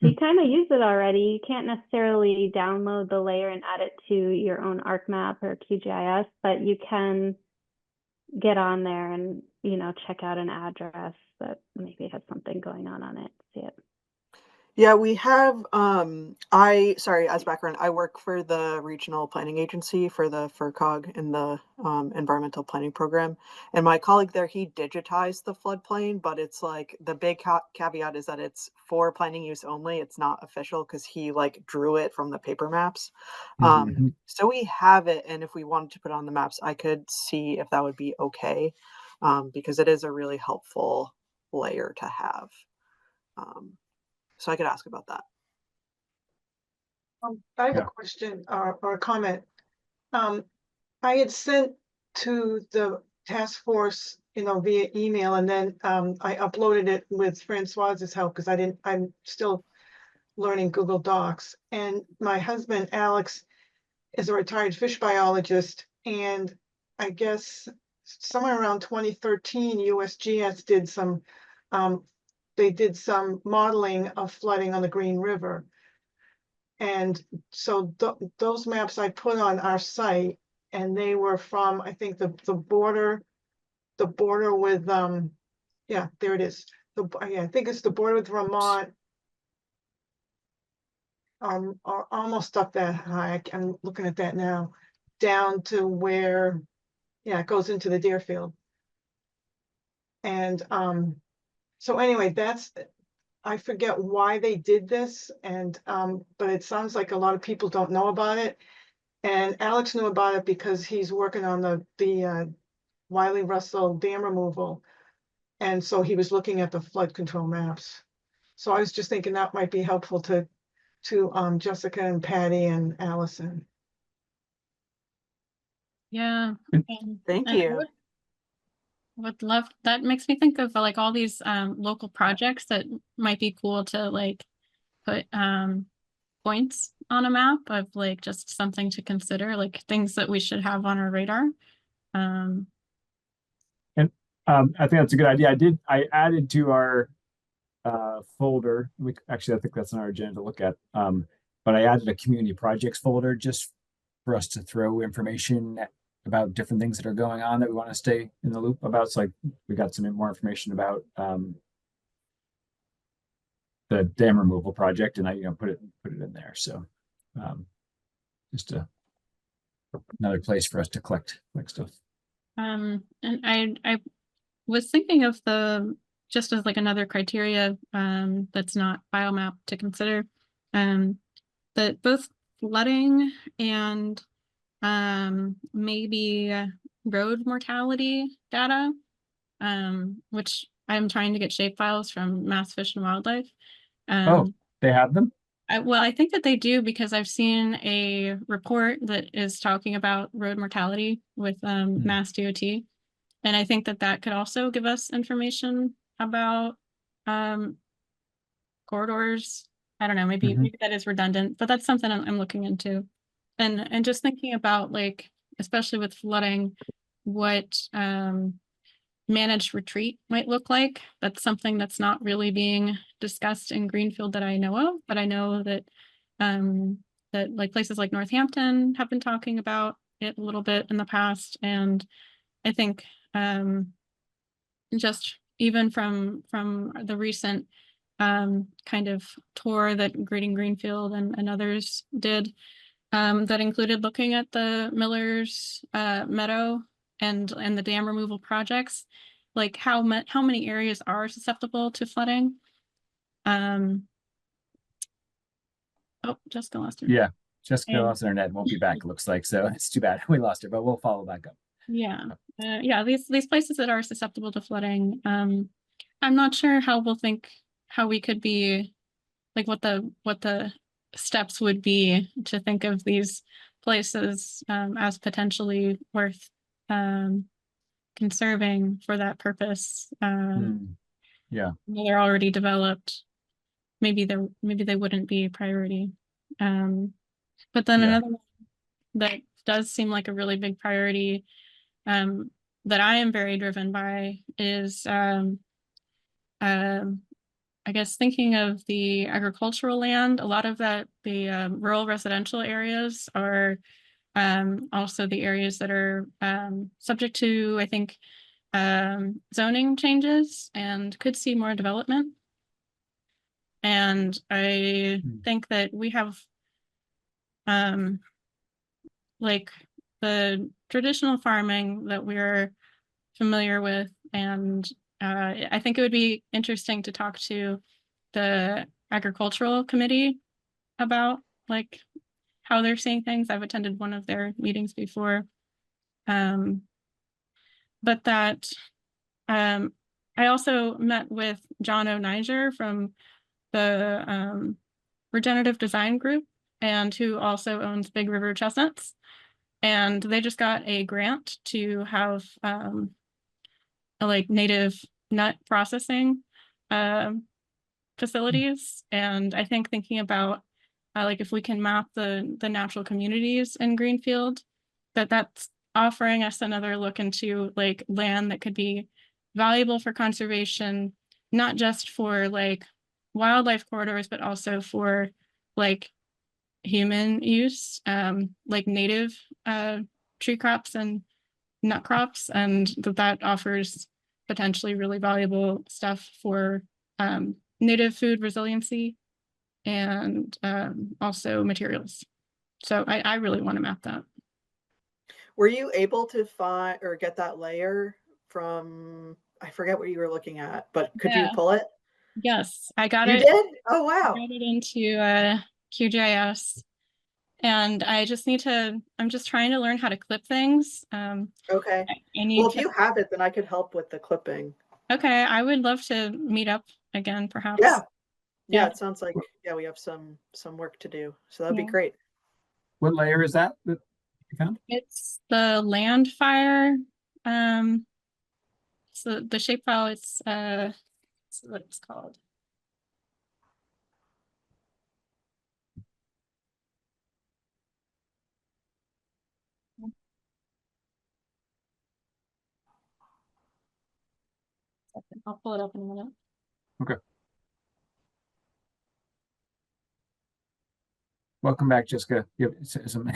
So you kind of use it already. You can't necessarily download the layer and add it to your own ArcMap or QGIS, but you can get on there and, check out an address that maybe has something going on it, see it. Yeah, we have, as background, I work for the regional planning agency for the FERCOG in the environmental planning program. And my colleague there, he digitized the floodplain, but it's like the big caveat is that it's for planning use only. It's not official because he like drew it from the paper maps. So we have it. And if we wanted to put it on the maps, I could see if that would be okay, because it is a really helpful layer to have. So I could ask about that. I have a question or a comment. I had sent to the task force, via email, and then I uploaded it with Francoise's help because I'm still learning Google Docs. And my husband, Alex, is a retired fish biologist. And I guess somewhere around 2013, USGS did some, they did some modeling of flooding on the Green River. And so those maps I put on our site, and they were from, I think the border with, there it is. I think it's the border with Vermont. Are almost up that high. I'm looking at that now, down to where, it goes into the Deerfield. And so anyway, I forget why they did this, and but it sounds like a lot of people don't know about it. And Alex knew about it because he's working on the Wiley Russell dam removal, and so he was looking at the flood control maps. So I was just thinking that might be helpful to Jessica and Patty and Allison. Yeah. And- Thank and I you. would love, that makes me think of like all these local projects that might be cool to like put points on a map of like just something to consider, like things that we should have on our radar. Um, I think that's a good idea. I added to our folder. Actually, I think that's on our agenda to look at. But I added a community projects folder just for us to throw information about different things that are going on that we want to stay in the loop about. So like we got some more information about the dam removal project, and I put it in there. So just another place for us to collect stuff. and I was thinking of just as like another criteria that's not biomap to consider, that both flooding and maybe road mortality data, which I'm trying to get shapefiles from Mass Fish and Wildlife. Oh, they have them? Well, I think that they do because I've seen a report that is talking about road mortality with Mass DOT. And I think that that could also give us information about corridors. I don't know, maybe Mhm. maybe that is redundant, but that's something I'm looking into. And just thinking about like, especially with flooding, what managed retreat might look like. That's something that's not really being discussed in Greenfield that I know of, but I know that that like places like Northampton have been talking about it a little bit in the past. And I think just even from the recent kind of tour that Grading Greenfield and others did, that included looking at the Miller's Meadow and the dam removal projects, like how many areas are susceptible to flooding. Oh, Jessica lost her. Yeah. Jessica And- lost internet, won't be back, it looks like. So it's too bad we lost her, but we'll follow back up. Yeah, yeah. These places that are susceptible to flooding. I'm not sure how we could be, like what the steps would be to think of these places as potentially worth conserving for that purpose. Yeah. They're already developed. Maybe they wouldn't be a priority. But then Yeah. another one that does seem like a really big priority that I am very driven by is I guess thinking of the agricultural land. A lot of that, the rural residential areas are also the areas that are subject to, I think, zoning changes and could see more development. And I think that we have like the traditional farming that we're familiar with, and I think it would be interesting to talk to the agricultural committee about like how they're seeing things. I've attended one of their meetings before. But that I also met with John O'Niger from the Regenerative Design Group, and who also owns Big River Chestnuts. And they just got a grant to have like native nut processing facilities. And I think thinking about like if we can map the natural communities in Greenfield, that's offering us another look into like land that could be valuable for conservation, not just for like wildlife corridors, but also for like human use, like native tree crops and nut crops, and that offers potentially really valuable stuff for native food resiliency and also materials. So I really want to map that. Were you able to find or get that layer from, I forget what you were looking at, but could you Yeah. pull it? Yes, I got You it. did? Oh, I wow. got it into QGIS. And I just I'm just trying to learn how to clip things. Okay. I need Well, if to, you have it, then I could help with the clipping. okay, I would love to meet up again, perhaps. Yeah. Yeah, Yeah. it sounds like, yeah, we have some work to do. So that'd be Yeah. great. What layer is that? you found? It's the land fire. So the shapefile, it's what it's called. I'll pull it up in a minute. Welcome back, Jessica. You have some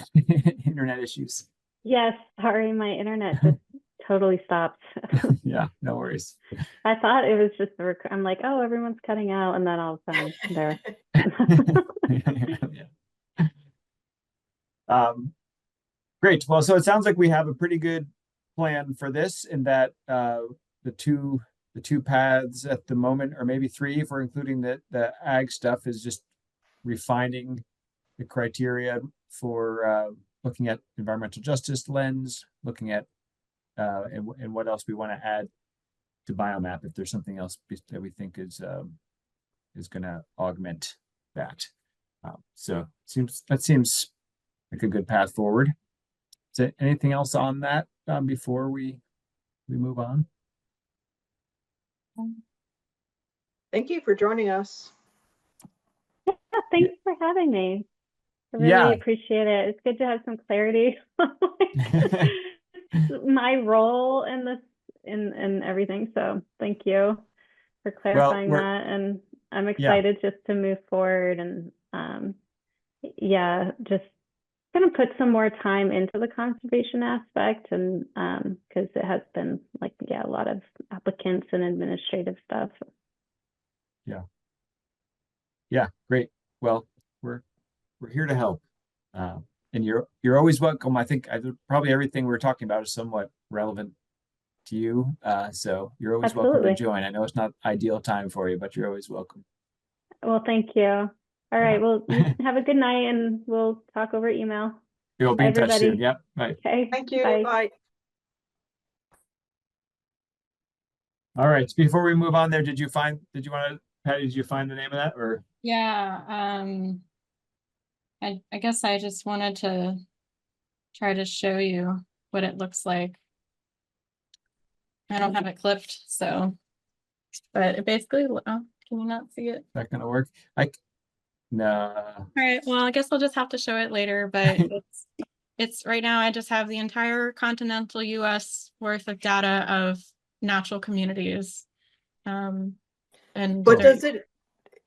internet issues. Yes, sorry, my internet just totally stopped. Yeah, no worries. I thought it was just the I'm like, oh, everyone's cutting out, and then all of a sudden there. Yeah. Great. Well, so it sounds like we have a pretty good plan for this, in that the two paths at the moment, or maybe three if we're including the ag stuff, is just refining the criteria for looking at environmental justice lens, looking at and what else we want to add to biomap, if there's something else that we think is going to augment that. So that seems like a good path forward. Is there anything else on that before we move on? Thank you for joining us. Yeah, thanks for having me. I really Yeah. appreciate it. It's good to have some clarity on my role in this and everything. So thank you for clarifying that. And I'm excited just to move forward and yeah, just gonna put some more time into the conservation aspect, and because it has been like, yeah, a lot of applicants and administrative stuff. Yeah, great. Well, we're here to help, and you're always welcome. I think probably everything we're talking about is somewhat relevant to you, so you're always welcome to Absolutely. join. I know it's not ideal time for you, but you're always welcome. Well, thank you. All right. Well, you have a good night, and we'll talk over email. You'll be Bye, in touch soon. everybody. Yep. Right. Okay. Thank you. Bye. Bye. All right. Before we move on there, Patty, did you find the name of that, or? Yeah, I guess I just wanted to try to show you what it looks like. I don't have it clipped, so, but it basically, oh, can you not see it? That gonna work? No. All right, well, I guess I'll just have to show it later, but it's right now, I just have the entire continental US worth of data of natural communities. And But there-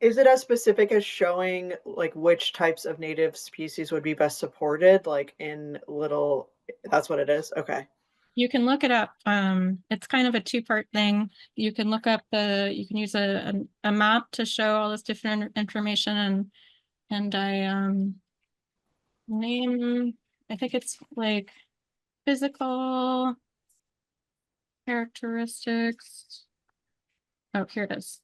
is it as specific as showing like which types of native species would be best supported, like in little, that's what it is? Okay. you can look it up. It's kind of a two-part thing. You can look up you can use a map to show all this different information, and I I think it's like physical characteristics. Oh, here it is.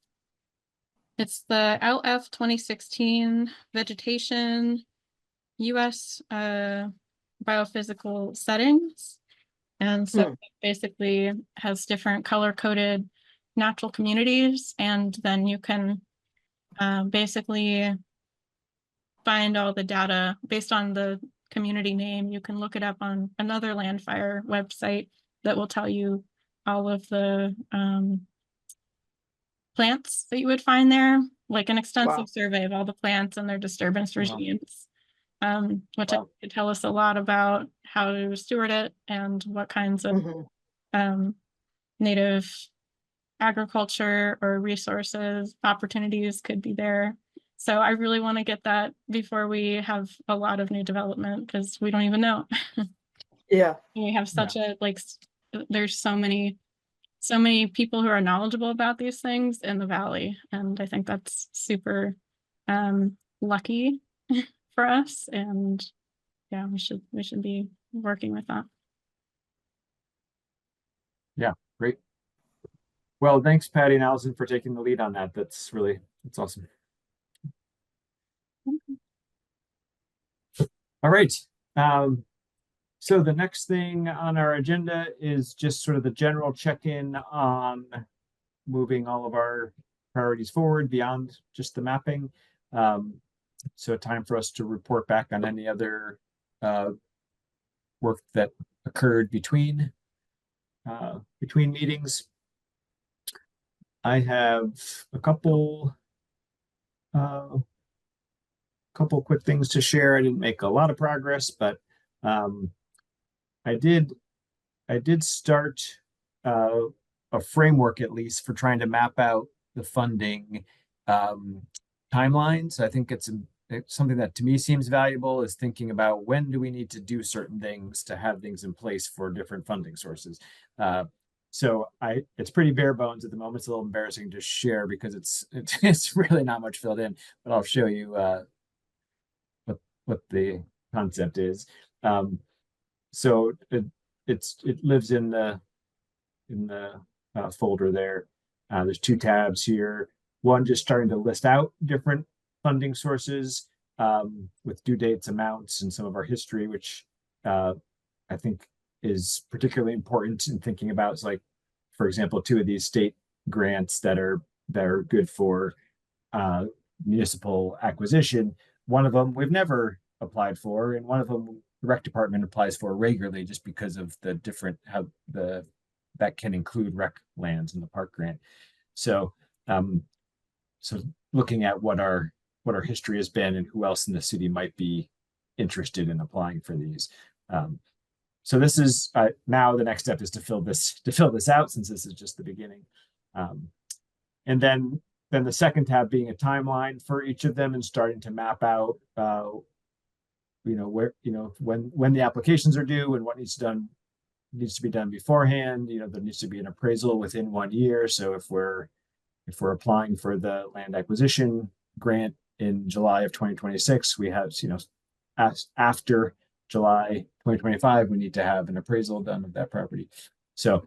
It's the LF 2016 vegetation US biophysical settings. And so it basically has different color-coded natural communities, and then you can basically find all the data based on the community name. You can look it up on another Landfire website that will tell you all of the plants that you would find there, like an extensive survey of all the plants and their disturbance regimes, which could tell us a lot about how to steward it and what kinds of native agriculture or resources opportunities could be there. So I really want to get that before we have a lot of new development, because we don't even know. Yeah. We have such a there's so many people who are knowledgeable about these things in the valley, and I think that's super lucky for us, and yeah, we should be working with that. Yeah, great. Well, thanks, Patty and Allison, for taking the lead on that. That's awesome. All right. So the next thing on our agenda is just sort of the general check-in on moving all of our priorities forward beyond just the mapping. So time for us to report back on any other work that occurred between meetings. I have a couple quick things to share. I didn't make a lot of progress, but I did start a framework at least for trying to map out the funding timelines. I think it's something that to me seems valuable, is thinking about when do we need to do certain things to have things in place for different funding sources. So it's pretty bare bones at the moment. It's a little embarrassing to share because it's really not much filled in, but I'll show you what the concept is. So it lives in the folder there. There's two tabs here. One just starting to list out different funding sources with due dates, amounts, and some of our history, which I think is particularly important in thinking about. It's like, for example, two of these state grants that are good for municipal acquisition. One of them we've never applied for, and one of them the rec department applies for regularly, just because of the different how that can include rec lands in the park grant. So so looking at what our history has been and who else in the city might be interested in applying for these. So this is now the next step is to fill this out, since this is just the beginning. And then the second tab being a timeline for each of them and starting to map out where when the applications are due and what needs to be done beforehand. There needs to be an appraisal within 1 year. So if we're applying for the land acquisition grant in July of 2026, we have, after July 2025, we need to have an appraisal done of that property. So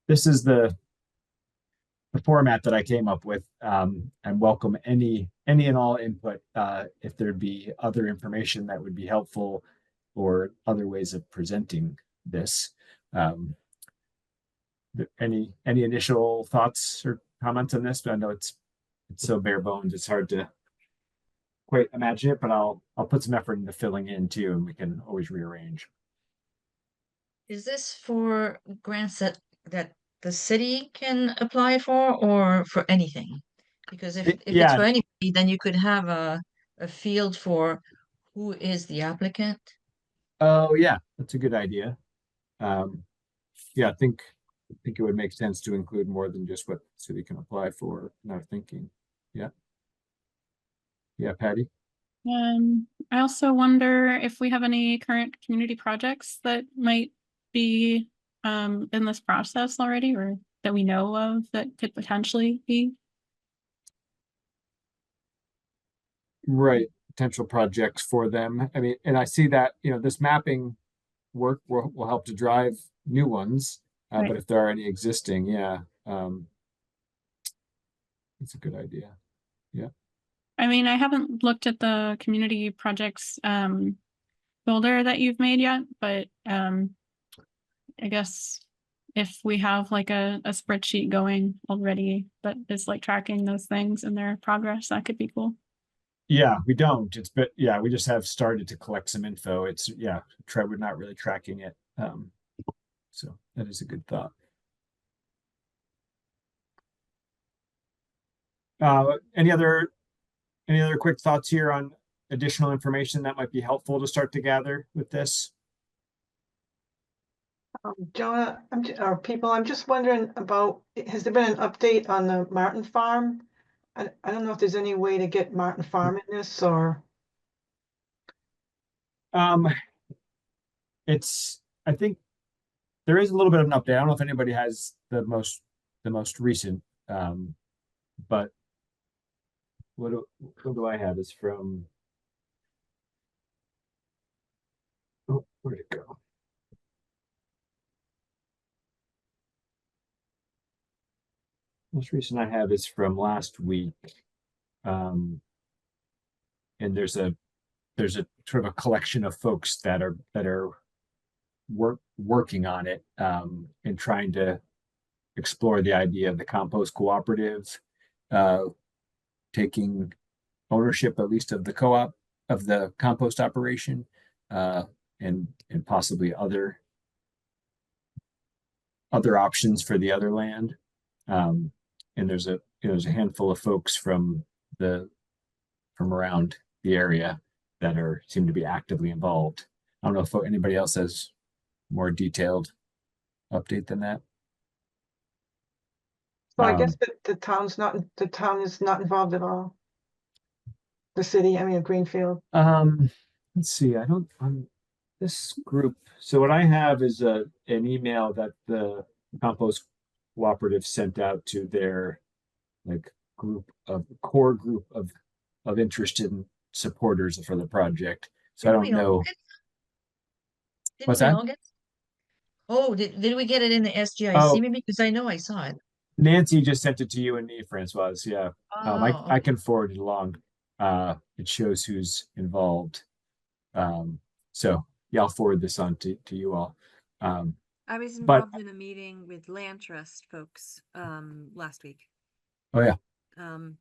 this is the format that I came up with, and welcome any and all input if there'd be other information that would be helpful or other ways of presenting this. Any initial thoughts or comments on this? But I know it's so bare bones, it's hard to quite imagine it, but I'll put some effort into filling in too, and we can always rearrange. Is this for grants that the city can apply for, or for anything? Because if it's for anybody, then you could have a field for who is the applicant. Oh yeah, that's a good idea. Yeah, I think it would make sense to include more than just what the city can apply for. Now thinking, yeah, Patty. I also wonder if we have any current community projects that might be in this process already, or that we know of that could potentially be. Right, potential projects for them. I mean, and I see that, this mapping work will help to drive new ones. Right. But if there are any existing, it's a good idea. Yeah. I mean, I haven't looked at the community projects folder that you've made yet, but I guess if we have like a spreadsheet going already that is like tracking those things and their progress, that could be cool. Yeah, we don't. We just have started to collect some info. We're not really tracking it. So that is a good thought. Any other quick thoughts here on additional information that might be helpful to start to gather with this? Jonah, I'm just wondering about, has there been an update on the Martin Farm? I don't know if there's any way to get Martin Farm in this, or. I think there is a little bit of an update. I don't know if anybody has the most recent, but what do I have is from, where'd it go? Most recent I have is from last week. And there's a sort of a collection of folks that are working on it, and trying to explore the idea of the compost cooperative, taking ownership at least of the co-op of the compost operation, and possibly other options for the other land. And there's a handful of folks from around the area that seem to be actively involved. I don't know if anybody else has more detailed update than that. So I guess that the town is not involved at all. The city, I mean, Greenfield. Let's see, I don't, this group, so what I have is an email that the Compost Cooperative sent out to their like core group of interested supporters for the project. So I don't know. What's that? Oh, did we get it in the SGIC? Oh. Maybe because I know I saw it. Nancy just sent it to you and me, Francois. Yeah. Oh, I can forward it along. It shows who's involved. So yeah, I'll forward this on to you all. I was but- involved in a meeting with Land Trust folks last week. Oh yeah.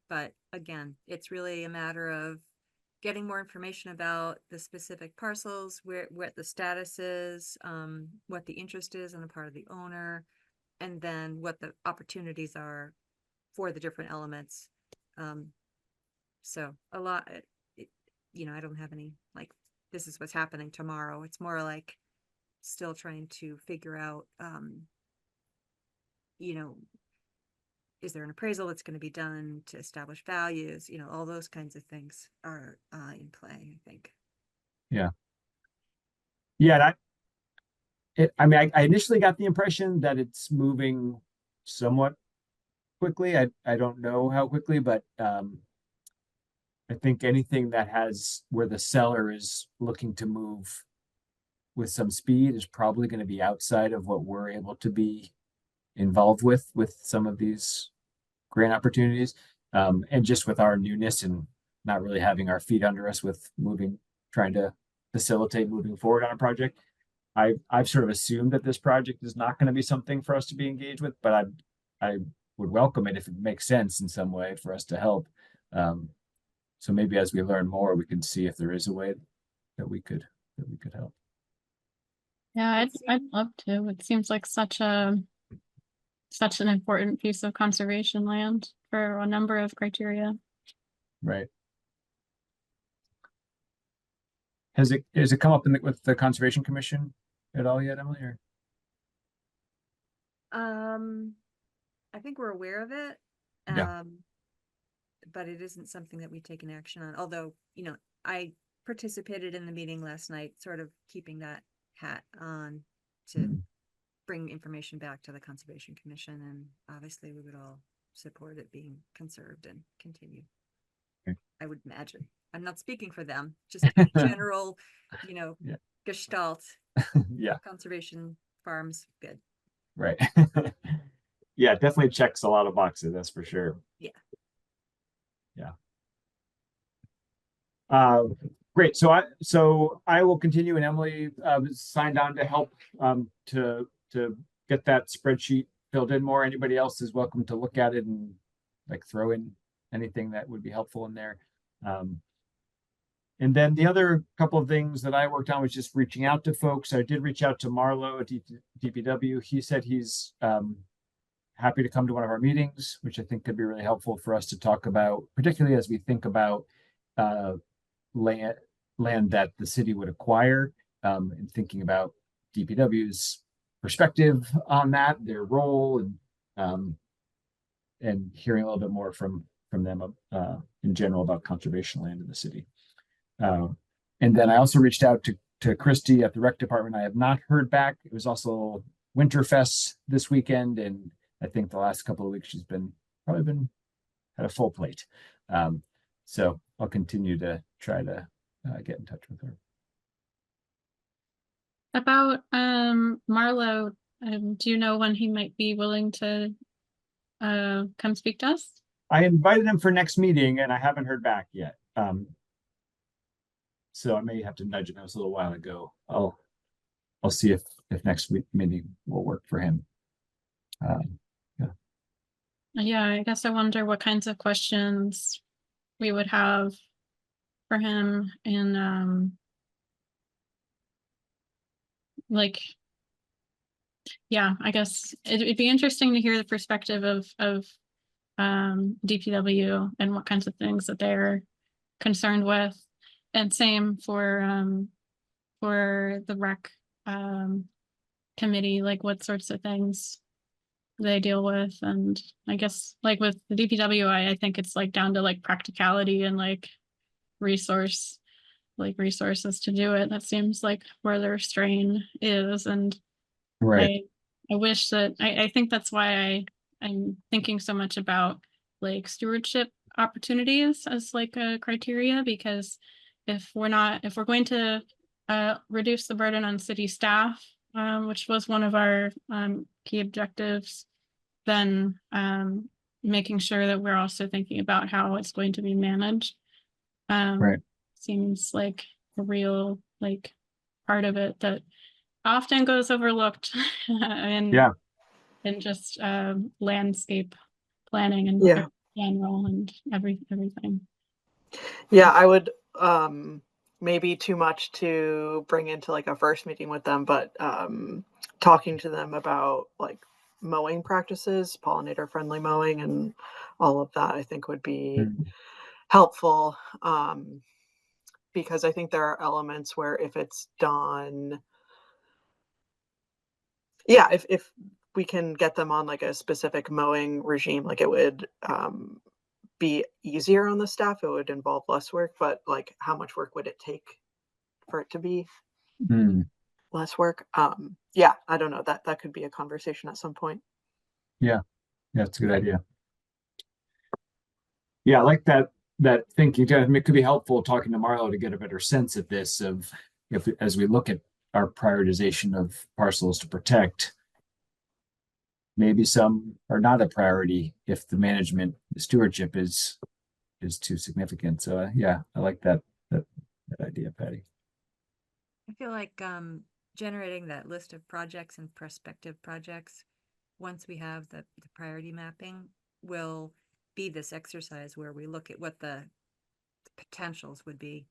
But again, it's really a matter of getting more information about the specific parcels, what the status is, what the interest is on the part of the owner, and then what the opportunities are for the different elements. So a lot, I don't have any, like, this is what's happening tomorrow. It's more like still trying to figure out, is there an appraisal that's going to be done to establish values? All those kinds of things are in play, I think. Yeah. Yeah. I initially got the impression that it's moving somewhat quickly. I don't know how quickly, but I think anything that where the seller is looking to move with some speed is probably going to be outside of what we're able to be involved with some of these grant opportunities. And just with our newness and not really having our feet under us with trying to facilitate moving forward on a project. I've sort of assumed that this project is not going to be something for us to be engaged with, but I would welcome it if it makes sense in some way for us to help. So maybe as we learn more, we can see if there is a way that we could help. Yeah, I'd love to. It seems like such an important piece of conservation land for a number of criteria. Right. Has it come up with the Conservation Commission at all yet, Emily? Or? I think we're aware of it. Yeah. But it isn't something that we've taken action on. Although, I participated in the meeting last night, sort of keeping that hat on to bring information back to the Conservation Commission. And obviously we would all support it being conserved and continue. Okay. I would imagine. I'm not speaking for them, just in general, Yeah. gestalt. Yeah. Conservation farms, good. Right. Yeah, definitely checks a lot of boxes, that's for sure. Yeah. Great. So I will continue, and Emily signed on to help to get that spreadsheet filled in more. Anybody else is welcome to look at it and like throw in anything that would be helpful in there. And then the other couple of things that I worked on was just reaching out to folks. I did reach out to Marlo at DPW. He said he's happy to come to one of our meetings, which I think could be really helpful for us to talk about, particularly as we think about land that the city would acquire, and thinking about DPW's perspective on that, their role, and hearing a little bit more from them in general about conservation land in the city. And then I also reached out to Christy at the rec department. I have not heard back. It was also Winterfest this weekend, and I think the last couple of weeks she's probably had a full plate. So I'll continue to try to get in touch with her. About Marlo, do you know when he might be willing to come speak to us? I invited him for next meeting and I haven't heard back yet. So I may have to nudge him. It was a little while ago. I'll see if next week meeting will work for him. Yeah, I guess I wonder what kinds of questions we would have for him, and like, yeah, I guess it'd be interesting to hear the perspective of DPW and what kinds of things that they're concerned with. And same for the rec committee, like what sorts of things they deal with. And I guess like with the DPW, I think it's like down to like practicality and like resources to do it. That seems like where their strain is. And Right. I wish that I think that's why I'm thinking so much about like stewardship opportunities as like a criteria, because if we're going to reduce the burden on city staff, which was one of our key objectives, then making sure that we're also thinking about how it's going to be managed. Right. Seems like a real like part of it that often goes overlooked and Yeah. and just landscape planning and Yeah. general and everything. Yeah, I would maybe too much to bring into like a first meeting with them, but talking to them about like mowing practices, pollinator friendly mowing and all of that, I think would be helpful. Because I think there are elements where if it's done, yeah, if we can get them on like a specific mowing regime, like it would be easier on the staff. It would involve less work, but like how much work would it take for it to be less work? Yeah, I don't know. That could be a conversation at some point. Yeah, it's a good idea. Yeah, I like that thinking. It could be helpful talking to Marlo to get a better sense of this, of if as we look at our prioritization of parcels to protect, maybe some are not a priority if the management, the stewardship is too significant. So yeah, I like that idea, Patty. I feel like generating that list of projects and prospective projects, once we have the priority mapping, will be this exercise where we look at what the potentials would be.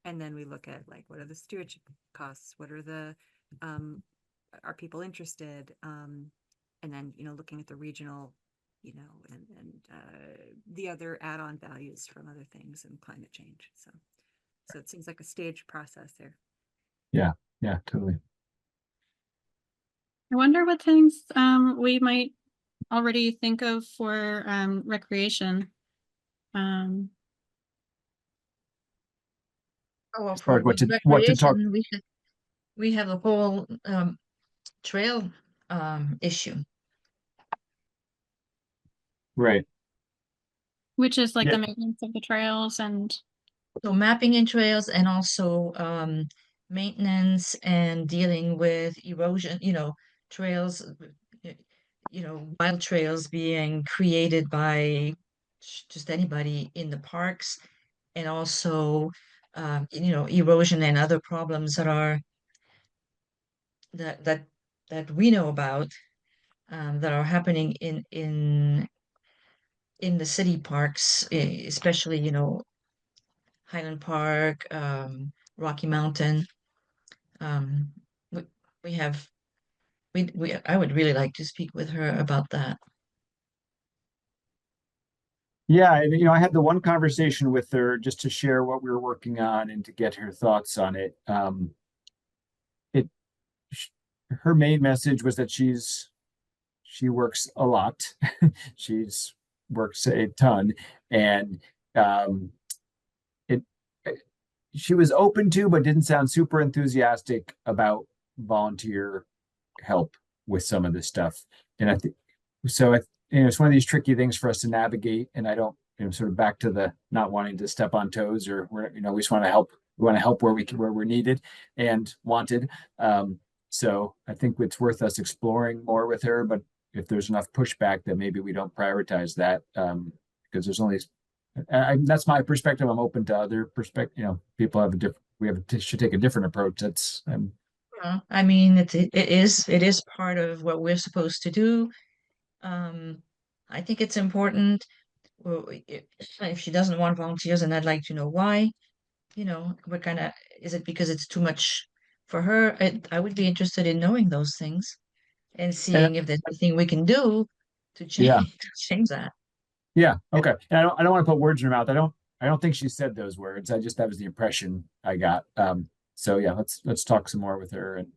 And then we look at like, what are the stewardship costs? What are the, are people interested? And then, looking at the regional, and the other add-on values from other things and climate change. So it seems like a staged process there. Yeah, totally. I wonder what things we might already think of for recreation. Oh, As far as what to talk. recreation, we have a whole trail issue. Right. Which is like Yeah. the maintenance of the trails and So mapping in trails and also maintenance and dealing with erosion, trails, wild trails being created by just anybody in the parks, and also erosion and other problems that we know about, that are happening in the city parks, especially Highland Park, Rocky Mountain. Um, we, we have I would really like to speak with her about that. Yeah, and I had the one conversation with her just to share what we were working on and to get her thoughts on it. Her main message was that she works a lot. She's works a ton, and it she was open to, but didn't sound super enthusiastic about volunteer help with some of this stuff. And I think so. It's one of these tricky things for us to navigate. And I don't, sort of back to the not wanting to step on toes, or we just want to help. We want to help where we're needed and wanted. So I think it's worth us exploring more with her. But if there's enough pushback, that maybe we don't prioritize that, because there's only. That's my perspective. I'm open to other perspective. People have a different. Should take a different approach. That's. I mean, it is part of what we're supposed to do. I think it's important. Well, if she doesn't want volunteers, and I'd like to know why. What kind of, is it because it's too much for her, I would be interested in knowing those things and seeing if there's anything we can do to Yeah. change, to change that. Yeah, okay. And I don't want to put words in her mouth. I don't think she said those words. That was the impression I got. So yeah, let's talk some more with her. And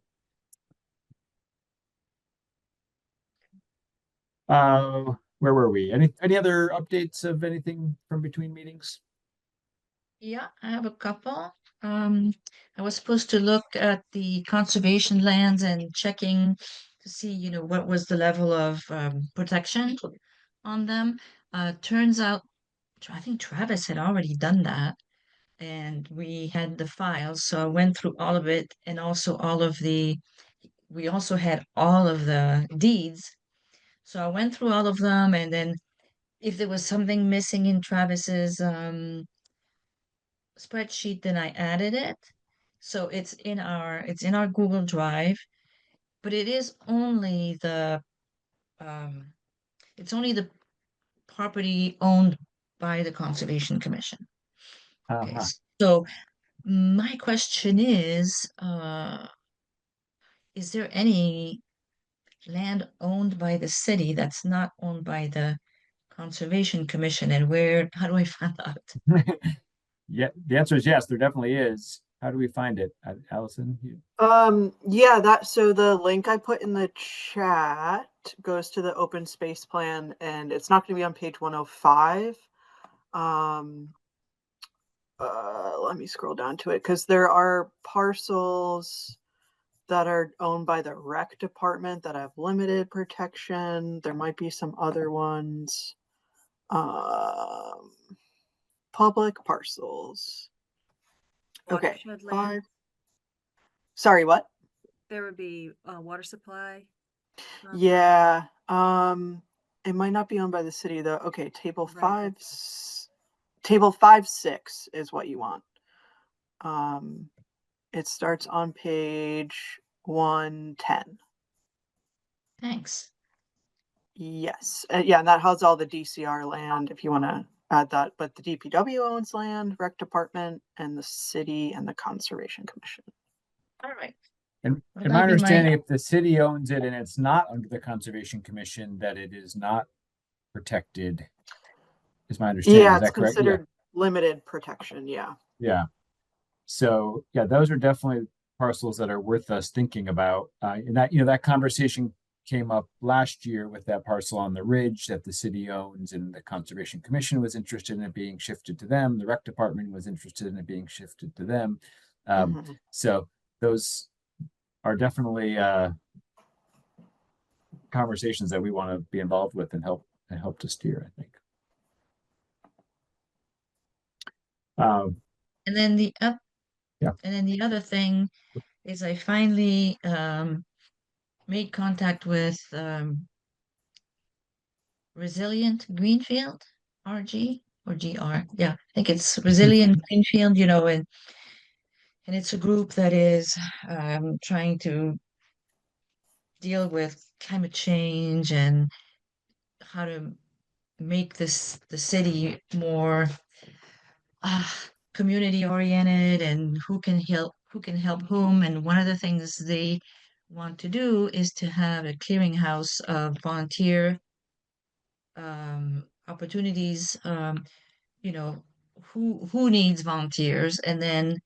where were we? Any other updates of anything from between meetings? Yeah, I have a couple. I was supposed to look at the conservation lands and checking to see, what was the level of protection on them. Turns out, I think Travis had already done that, and we had the files, so I went through all of it, and also we also had all of the deeds. So I went through all of them, and then if there was something missing in Travis's spreadsheet, then I added it. So it's in our Google Drive, but it's only the property owned by the Conservation Commission. Okay, Uh-huh. so my question is there any land owned by the city that's not owned by the Conservation Commission, and how do I find out? Yeah, the answer is yes, there definitely is. How do we find it? Allison? Yeah, so the link I put in the chat goes to the open space plan, and it's not going to be on page 105. Let me scroll down to it, because there are parcels that are owned by the rec department that have limited protection. There might be some other ones. Public parcels. Okay. Watershed land. Sorry, what? There would be water supply. Yeah. It might not be owned by the city though. Okay, table Right. 5-6 is what you want. It starts on page 110. Thanks. Yes. Yeah, and that has all the DCR land if you want to add that. But the DPW owns land, rec department, and the city and the Conservation Commission. All right. And Well, in my that'd be understanding, if the city owns it and it's not under the Conservation Commission, that it is not protected, is my understanding. Yeah, Is it's that correct? considered limited protection. Yeah. Yeah. So yeah, those are definitely parcels that are worth us thinking about. And that conversation came up last year with that parcel on the ridge that the city owns, and the Conservation Commission was interested in it being shifted to them. The rec department was interested in it being shifted to them. So those are definitely conversations that we want to be involved with and help to steer, I think. And then Yeah. And then the other thing is I finally made contact with Resilient Greenfield, RG or GR. Yeah, I think it's Resilient Greenfield, and it's a group that is trying to deal with climate change and how to make the city more community oriented, and who can help whom. And one of the things they want to do is to have a clearinghouse of volunteer opportunities. Who needs volunteers, and then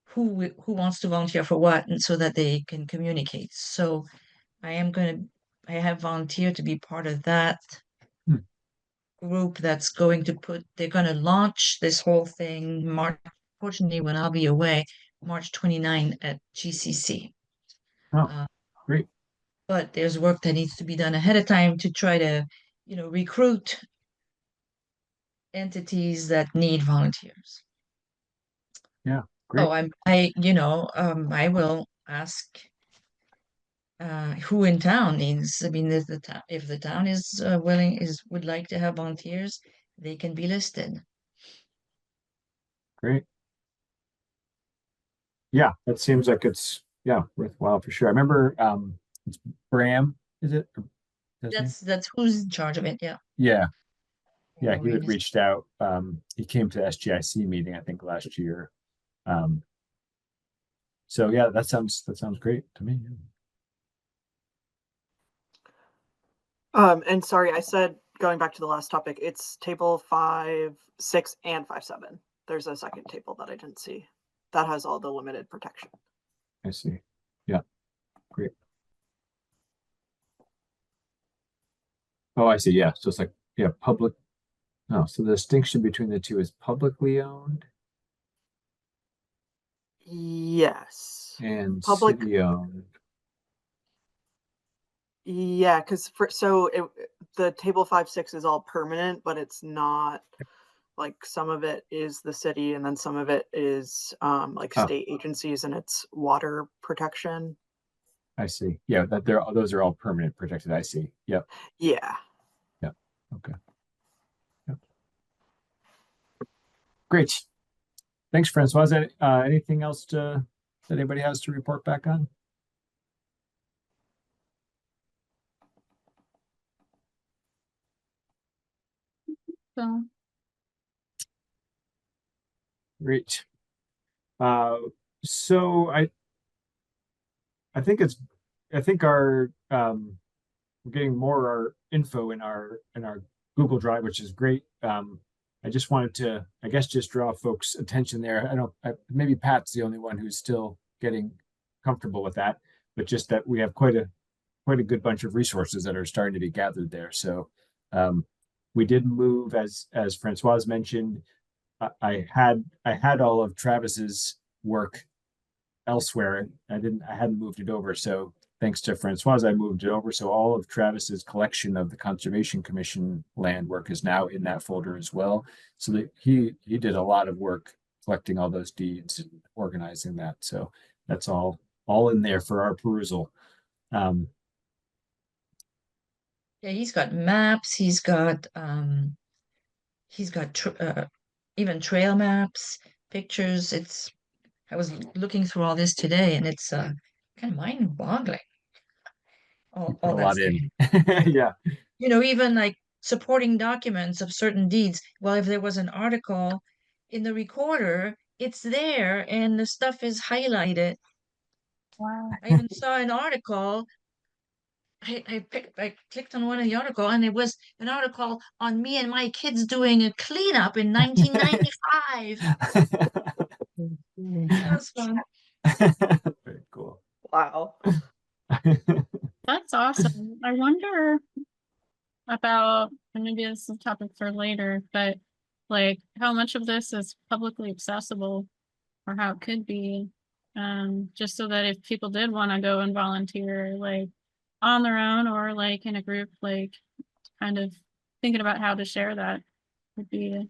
who wants to volunteer for what, and so that they can communicate. So I have volunteered to be part of that group that's they're going to launch this whole thing March, fortunately when I'll be away, March 29 at GCC. Great. But there's work that needs to be done ahead of time to try to, recruit entities that need volunteers. Yeah, great. I will ask who in town needs. I mean, if the town is would like to have volunteers, they can be listed. Great. Yeah, that seems like it's worthwhile for sure. I remember it's Bram, is it? That's who's in charge of it. Yeah. Yeah. Yeah, he Maureen had is- reached out. He came to SGIC meeting, I think, last year. So yeah, that sounds great to me. And sorry, I said, going back to the last topic, it's table 5, 6, and 5, 7. There's a second table that I didn't see. That has all the limited protection. I see. Yeah, great. Oh, I see. Yeah, so it's like, yeah, public. No, so the distinction between the two is publicly owned Yes. and Public, city owned. yeah, because the table 5, 6 is all permanent, but it's not, like, some of it is the city and then some of it is like Oh. state agencies and it's water protection. I see. Yeah, those are all permanent protected. I see. Yep. Yeah. Okay. Yep. Great. Thanks, Francois. Anything else that anybody has to report back on? So Great. So I think our we're getting more our info in our Google Drive, which is great. I just wanted to, I guess, just draw folks' attention there. Maybe Pat's the only one who's still getting comfortable with that, but just that we have quite a good bunch of resources that are starting to be gathered there. So we did move, as Francois mentioned. I had all of Travis's work elsewhere. I hadn't moved it over. So thanks to Francois, I moved it over. So all of Travis's collection of the Conservation Commission land work is now in that folder as well. So that he did a lot of work collecting all those deeds and organizing that. So that's all in there for our perusal. Yeah, he's got maps, he's got even trail maps, pictures. I was looking through all this today and it's kind of mind-boggling. Put All a that's lot in. Yeah. even like supporting documents of certain deeds. Well, if there was an article in the recorder, it's there and the stuff is highlighted. wow. I even saw an article. I clicked on one of the article and it was an article on me and my kids doing a cleanup in 1995. That was fun. Very cool. Wow. That's awesome. I wonder about, and maybe this is a topic for later, but like how much of this is publicly accessible or how it could be. Just so that if people did want to go and volunteer like on their own or like in a group, like kind of thinking about how to share that would be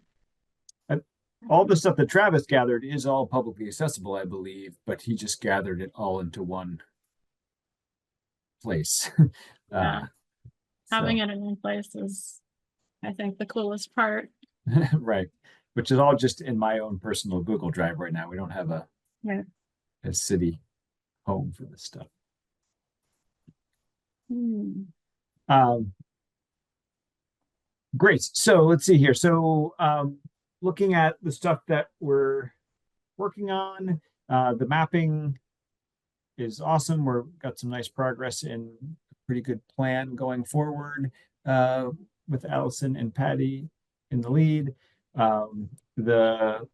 All the stuff that Travis gathered is all publicly accessible, I believe, but he just gathered it all into one place. Yeah. Having So, it in one place is, I think, the coolest part. right. Which is all just in my own personal Google Drive right now. We don't have a city home for this stuff. Great. So let's see here. So looking at the stuff that we're working on, the mapping is awesome. We've got some nice progress and pretty good plan going forward with Allison and Patty in the lead. The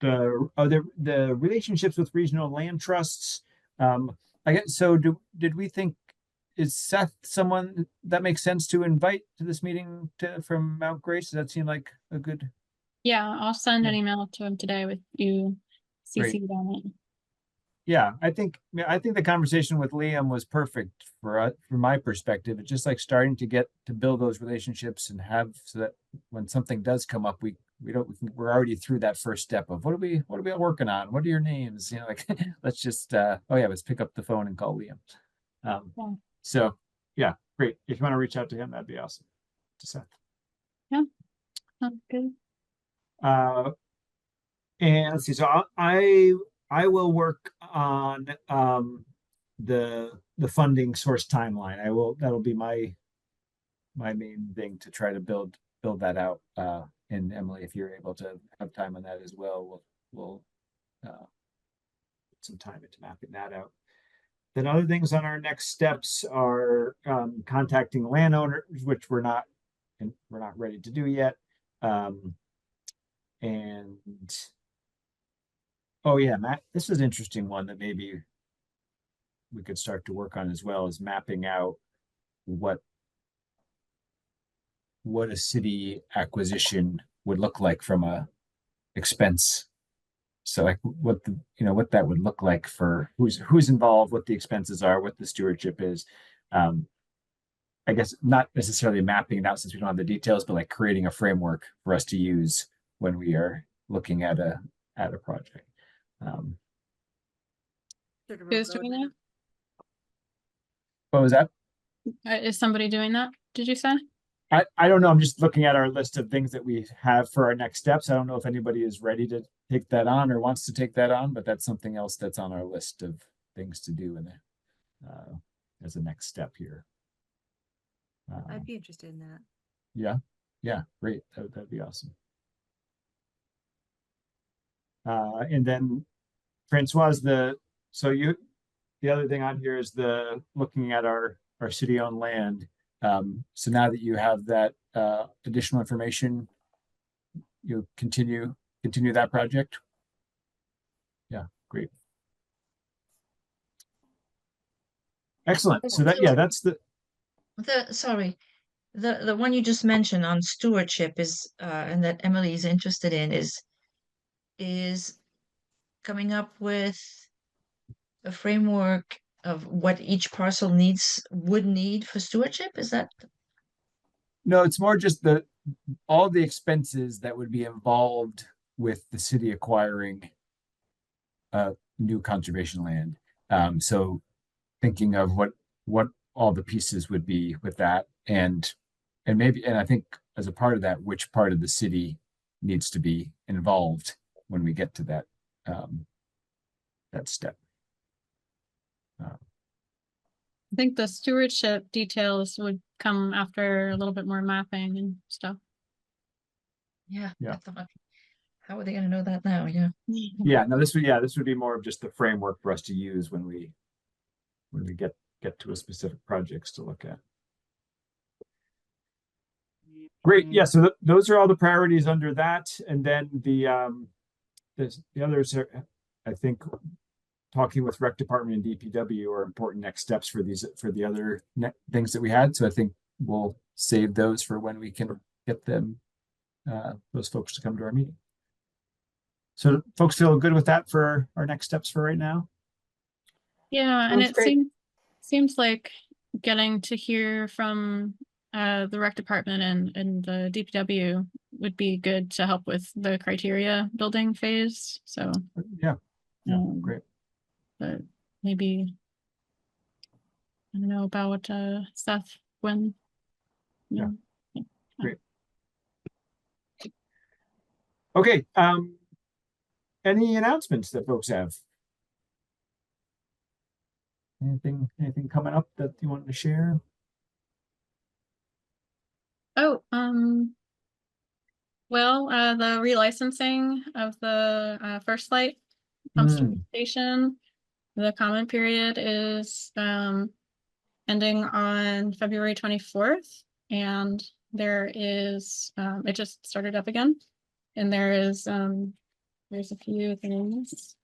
relationships with regional land trusts. I guess so. Did we think, is Seth someone that makes sense to invite to this meeting from Mount Grace? Does that seem like a good? Yeah, I'll send an email to him today with you CC'd on it. Yeah, I think the conversation with Liam was perfect from my perspective. It's just like starting to build those relationships and have, so that when something does come up, we're already through that first step of what are we all working on? What are your names? Like let's just let's pick up the phone and call Liam. Yeah. So yeah, great. If you want to reach out to him, that'd be awesome. To Seth. Yeah, sounds good. And let's see. So I will work on the funding source timeline. That'll be my main thing to try to build that out. And Emily, if you're able to have time on that as well, we'll some time into mapping that out. Then other things on our next steps are contacting landowners, which we're not ready to do yet. And oh yeah, Matt, this is an interesting one that maybe we could start to work on as well, is mapping out what a city acquisition would look like from a expense. So like what what that would look like for who's involved, what the expenses are, what the stewardship is. I guess not necessarily mapping it out since we don't have the details, but like creating a framework for us to use when we are looking at a project. Sort of a Who's doing roadmap. What was that? Is somebody doing that? Did you say? I don't know. I'm just looking at our list of things that we have for our next steps. I don't know if anybody is ready to take that on or wants to take that on, but that's something else that's on our list of things to do in as a next step here. I'd be interested in that. Yeah, great. That'd be awesome. And then Francoise, the other thing on here is the looking at our city-owned land. So now that you have that additional information, you continue that project. Yeah, great. Excellent. So that's Sorry, the one you just mentioned on stewardship is and that Emily is interested in is coming up with a framework of what each parcel would need for stewardship. Is that? No, it's more just all the expenses that would be involved with the city acquiring new conservation land. So thinking of what all the pieces would be with that, and I think as a part of that, which part of the city needs to be involved when we get to that step. I think the stewardship details would come after a little bit more mapping and stuff. Yeah. Yeah. I thought, how are they going to know that now? Yeah. Yeah, no, this would be more of just the framework for us to use when we get to a specific projects to look at. Great. Yeah, so those are all the priorities under that, and then the others are, I think, talking with Rec Department and DPW are important next steps for the other things that we had. So I think we'll save those for when we can get them, those folks to come to our meeting. So folks feel good with that for our next steps for right now? Yeah, and Sounds it great. seems like getting to hear from the rec department and the DPW would be good to help with the criteria building phase. So Yeah, great. but maybe I don't know about Seth when. Yeah. Great. Okay. Any announcements that folks have? Anything coming up that you wanted to share? Oh, well, the relicensing of the First Light pump station, the comment period is ending on February 24th, and there is it just started up again, and there's a few things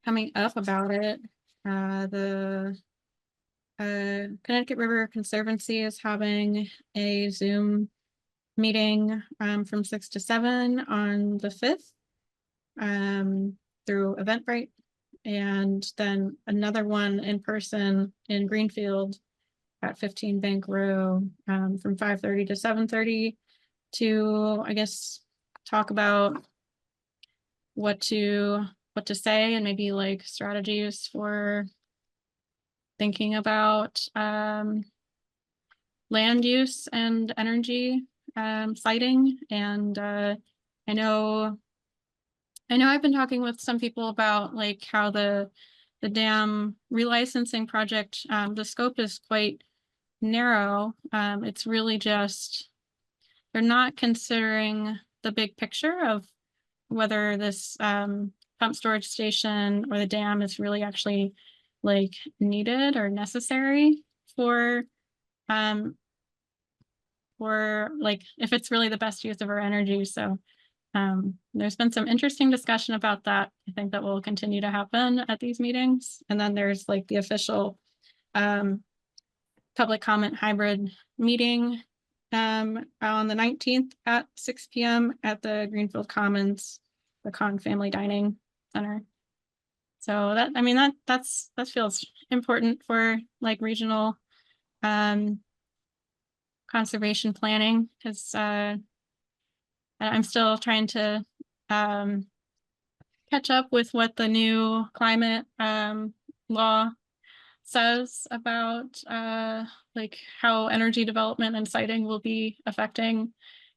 coming up about it. The Connecticut River Conservancy is having a Zoom meeting from 6 to 7 on the 5th through Eventbrite, and then another one in person in Greenfield at 15 Bank Row from 5:30 to 7:30 to, I guess, talk about what to say and maybe like strategies for thinking about land use and energy siting. And I know I've been talking with some people about like how the dam relicensing project, the scope is quite narrow. It's really just they're not considering the big picture of whether this pump storage station or the dam is really actually like needed or necessary for like if it's really the best use of our energy. So there's been some interesting discussion about that. I think that will continue to happen at these meetings. And then there's like the official public comment hybrid meeting on the 19th at 6 p.m. at the Greenfield Commons, the Con Family Dining Center. So that, I mean, that feels important for like regional conservation planning, because I'm still trying to catch up with what the new climate law says about like how energy development and siting will be affecting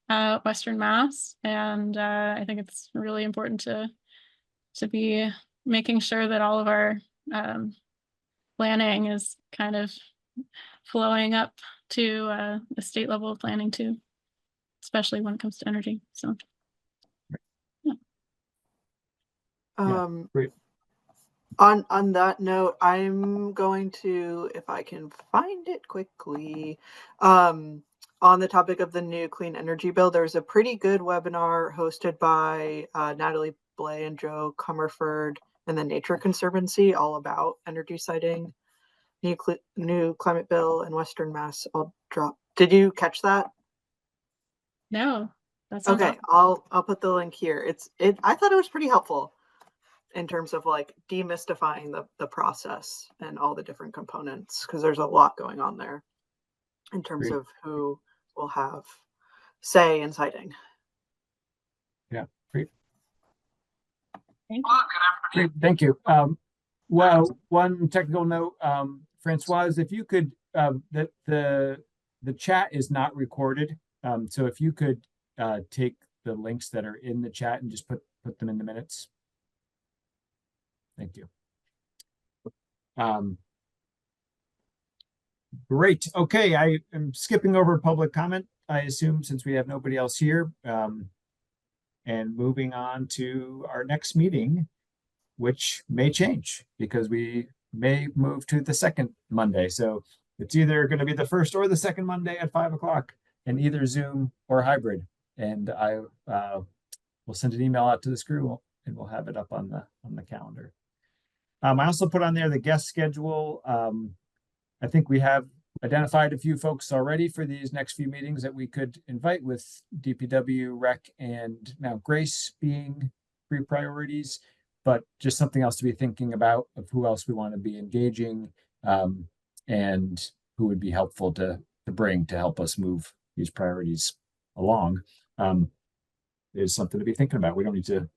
Western Mass. And I think it's really important to be making sure that all of our planning is kind of flowing up to the state level of planning too, especially when it comes to energy. So Great. On that note, I'm going to, if I can find it quickly, on the topic of the new clean energy bill, there's a pretty good webinar hosted by Natalie Blay and Joe Comerford and the Nature Conservancy, all about energy siting, new climate bill in Western Mass. I'll drop. Did you catch that? no, that's Okay, I'll put the link here. I thought it was pretty helpful in terms of like demystifying the process and all the different components, because there's a lot going on there in terms Great. of who will have say in siting. Yeah, great. Thank Great, thank you. Well, one technical note, Francoise, if you could, the chat is not recorded. So if you could take the links that are in the chat and just put them in the minutes. Thank you. Great. Okay, I am skipping over public comment, I assume, since we have nobody else here. And moving on to our next meeting, which may change because we may move to the second Monday. So it's either going to be the first or the second Monday at 5 o'clock in either Zoom or hybrid. And I will send an email out to this crew and we'll have it up on the calendar. I also put on there the guest schedule. I think we have identified a few folks already for these next few meetings that we could invite, with DPW, Rec, and Mount Grace being 3 priorities, but just something else to be thinking about of who else we want to be engaging and who would be helpful to bring to help us move these priorities along. Is something to be thinking about. We don't need to,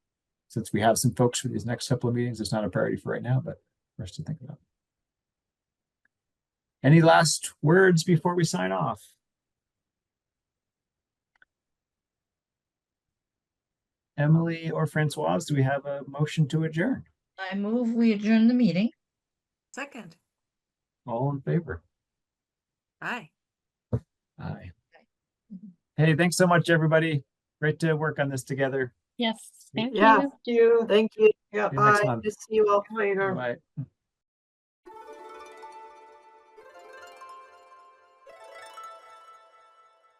since we have some folks for these next couple of meetings, it's not a priority for right now, but for us to think about. Any last words before we sign off? Emily or Francoise, do we have a motion to adjourn? I move we adjourn the meeting. Second. All in favor? Bye. Aye. Hey, thanks so much, everybody. Great to work on this together. Yes, thank Yeah. you. Thank you. Thank you. Yeah, See you next Bye. month. Good to see you all. later. Bye.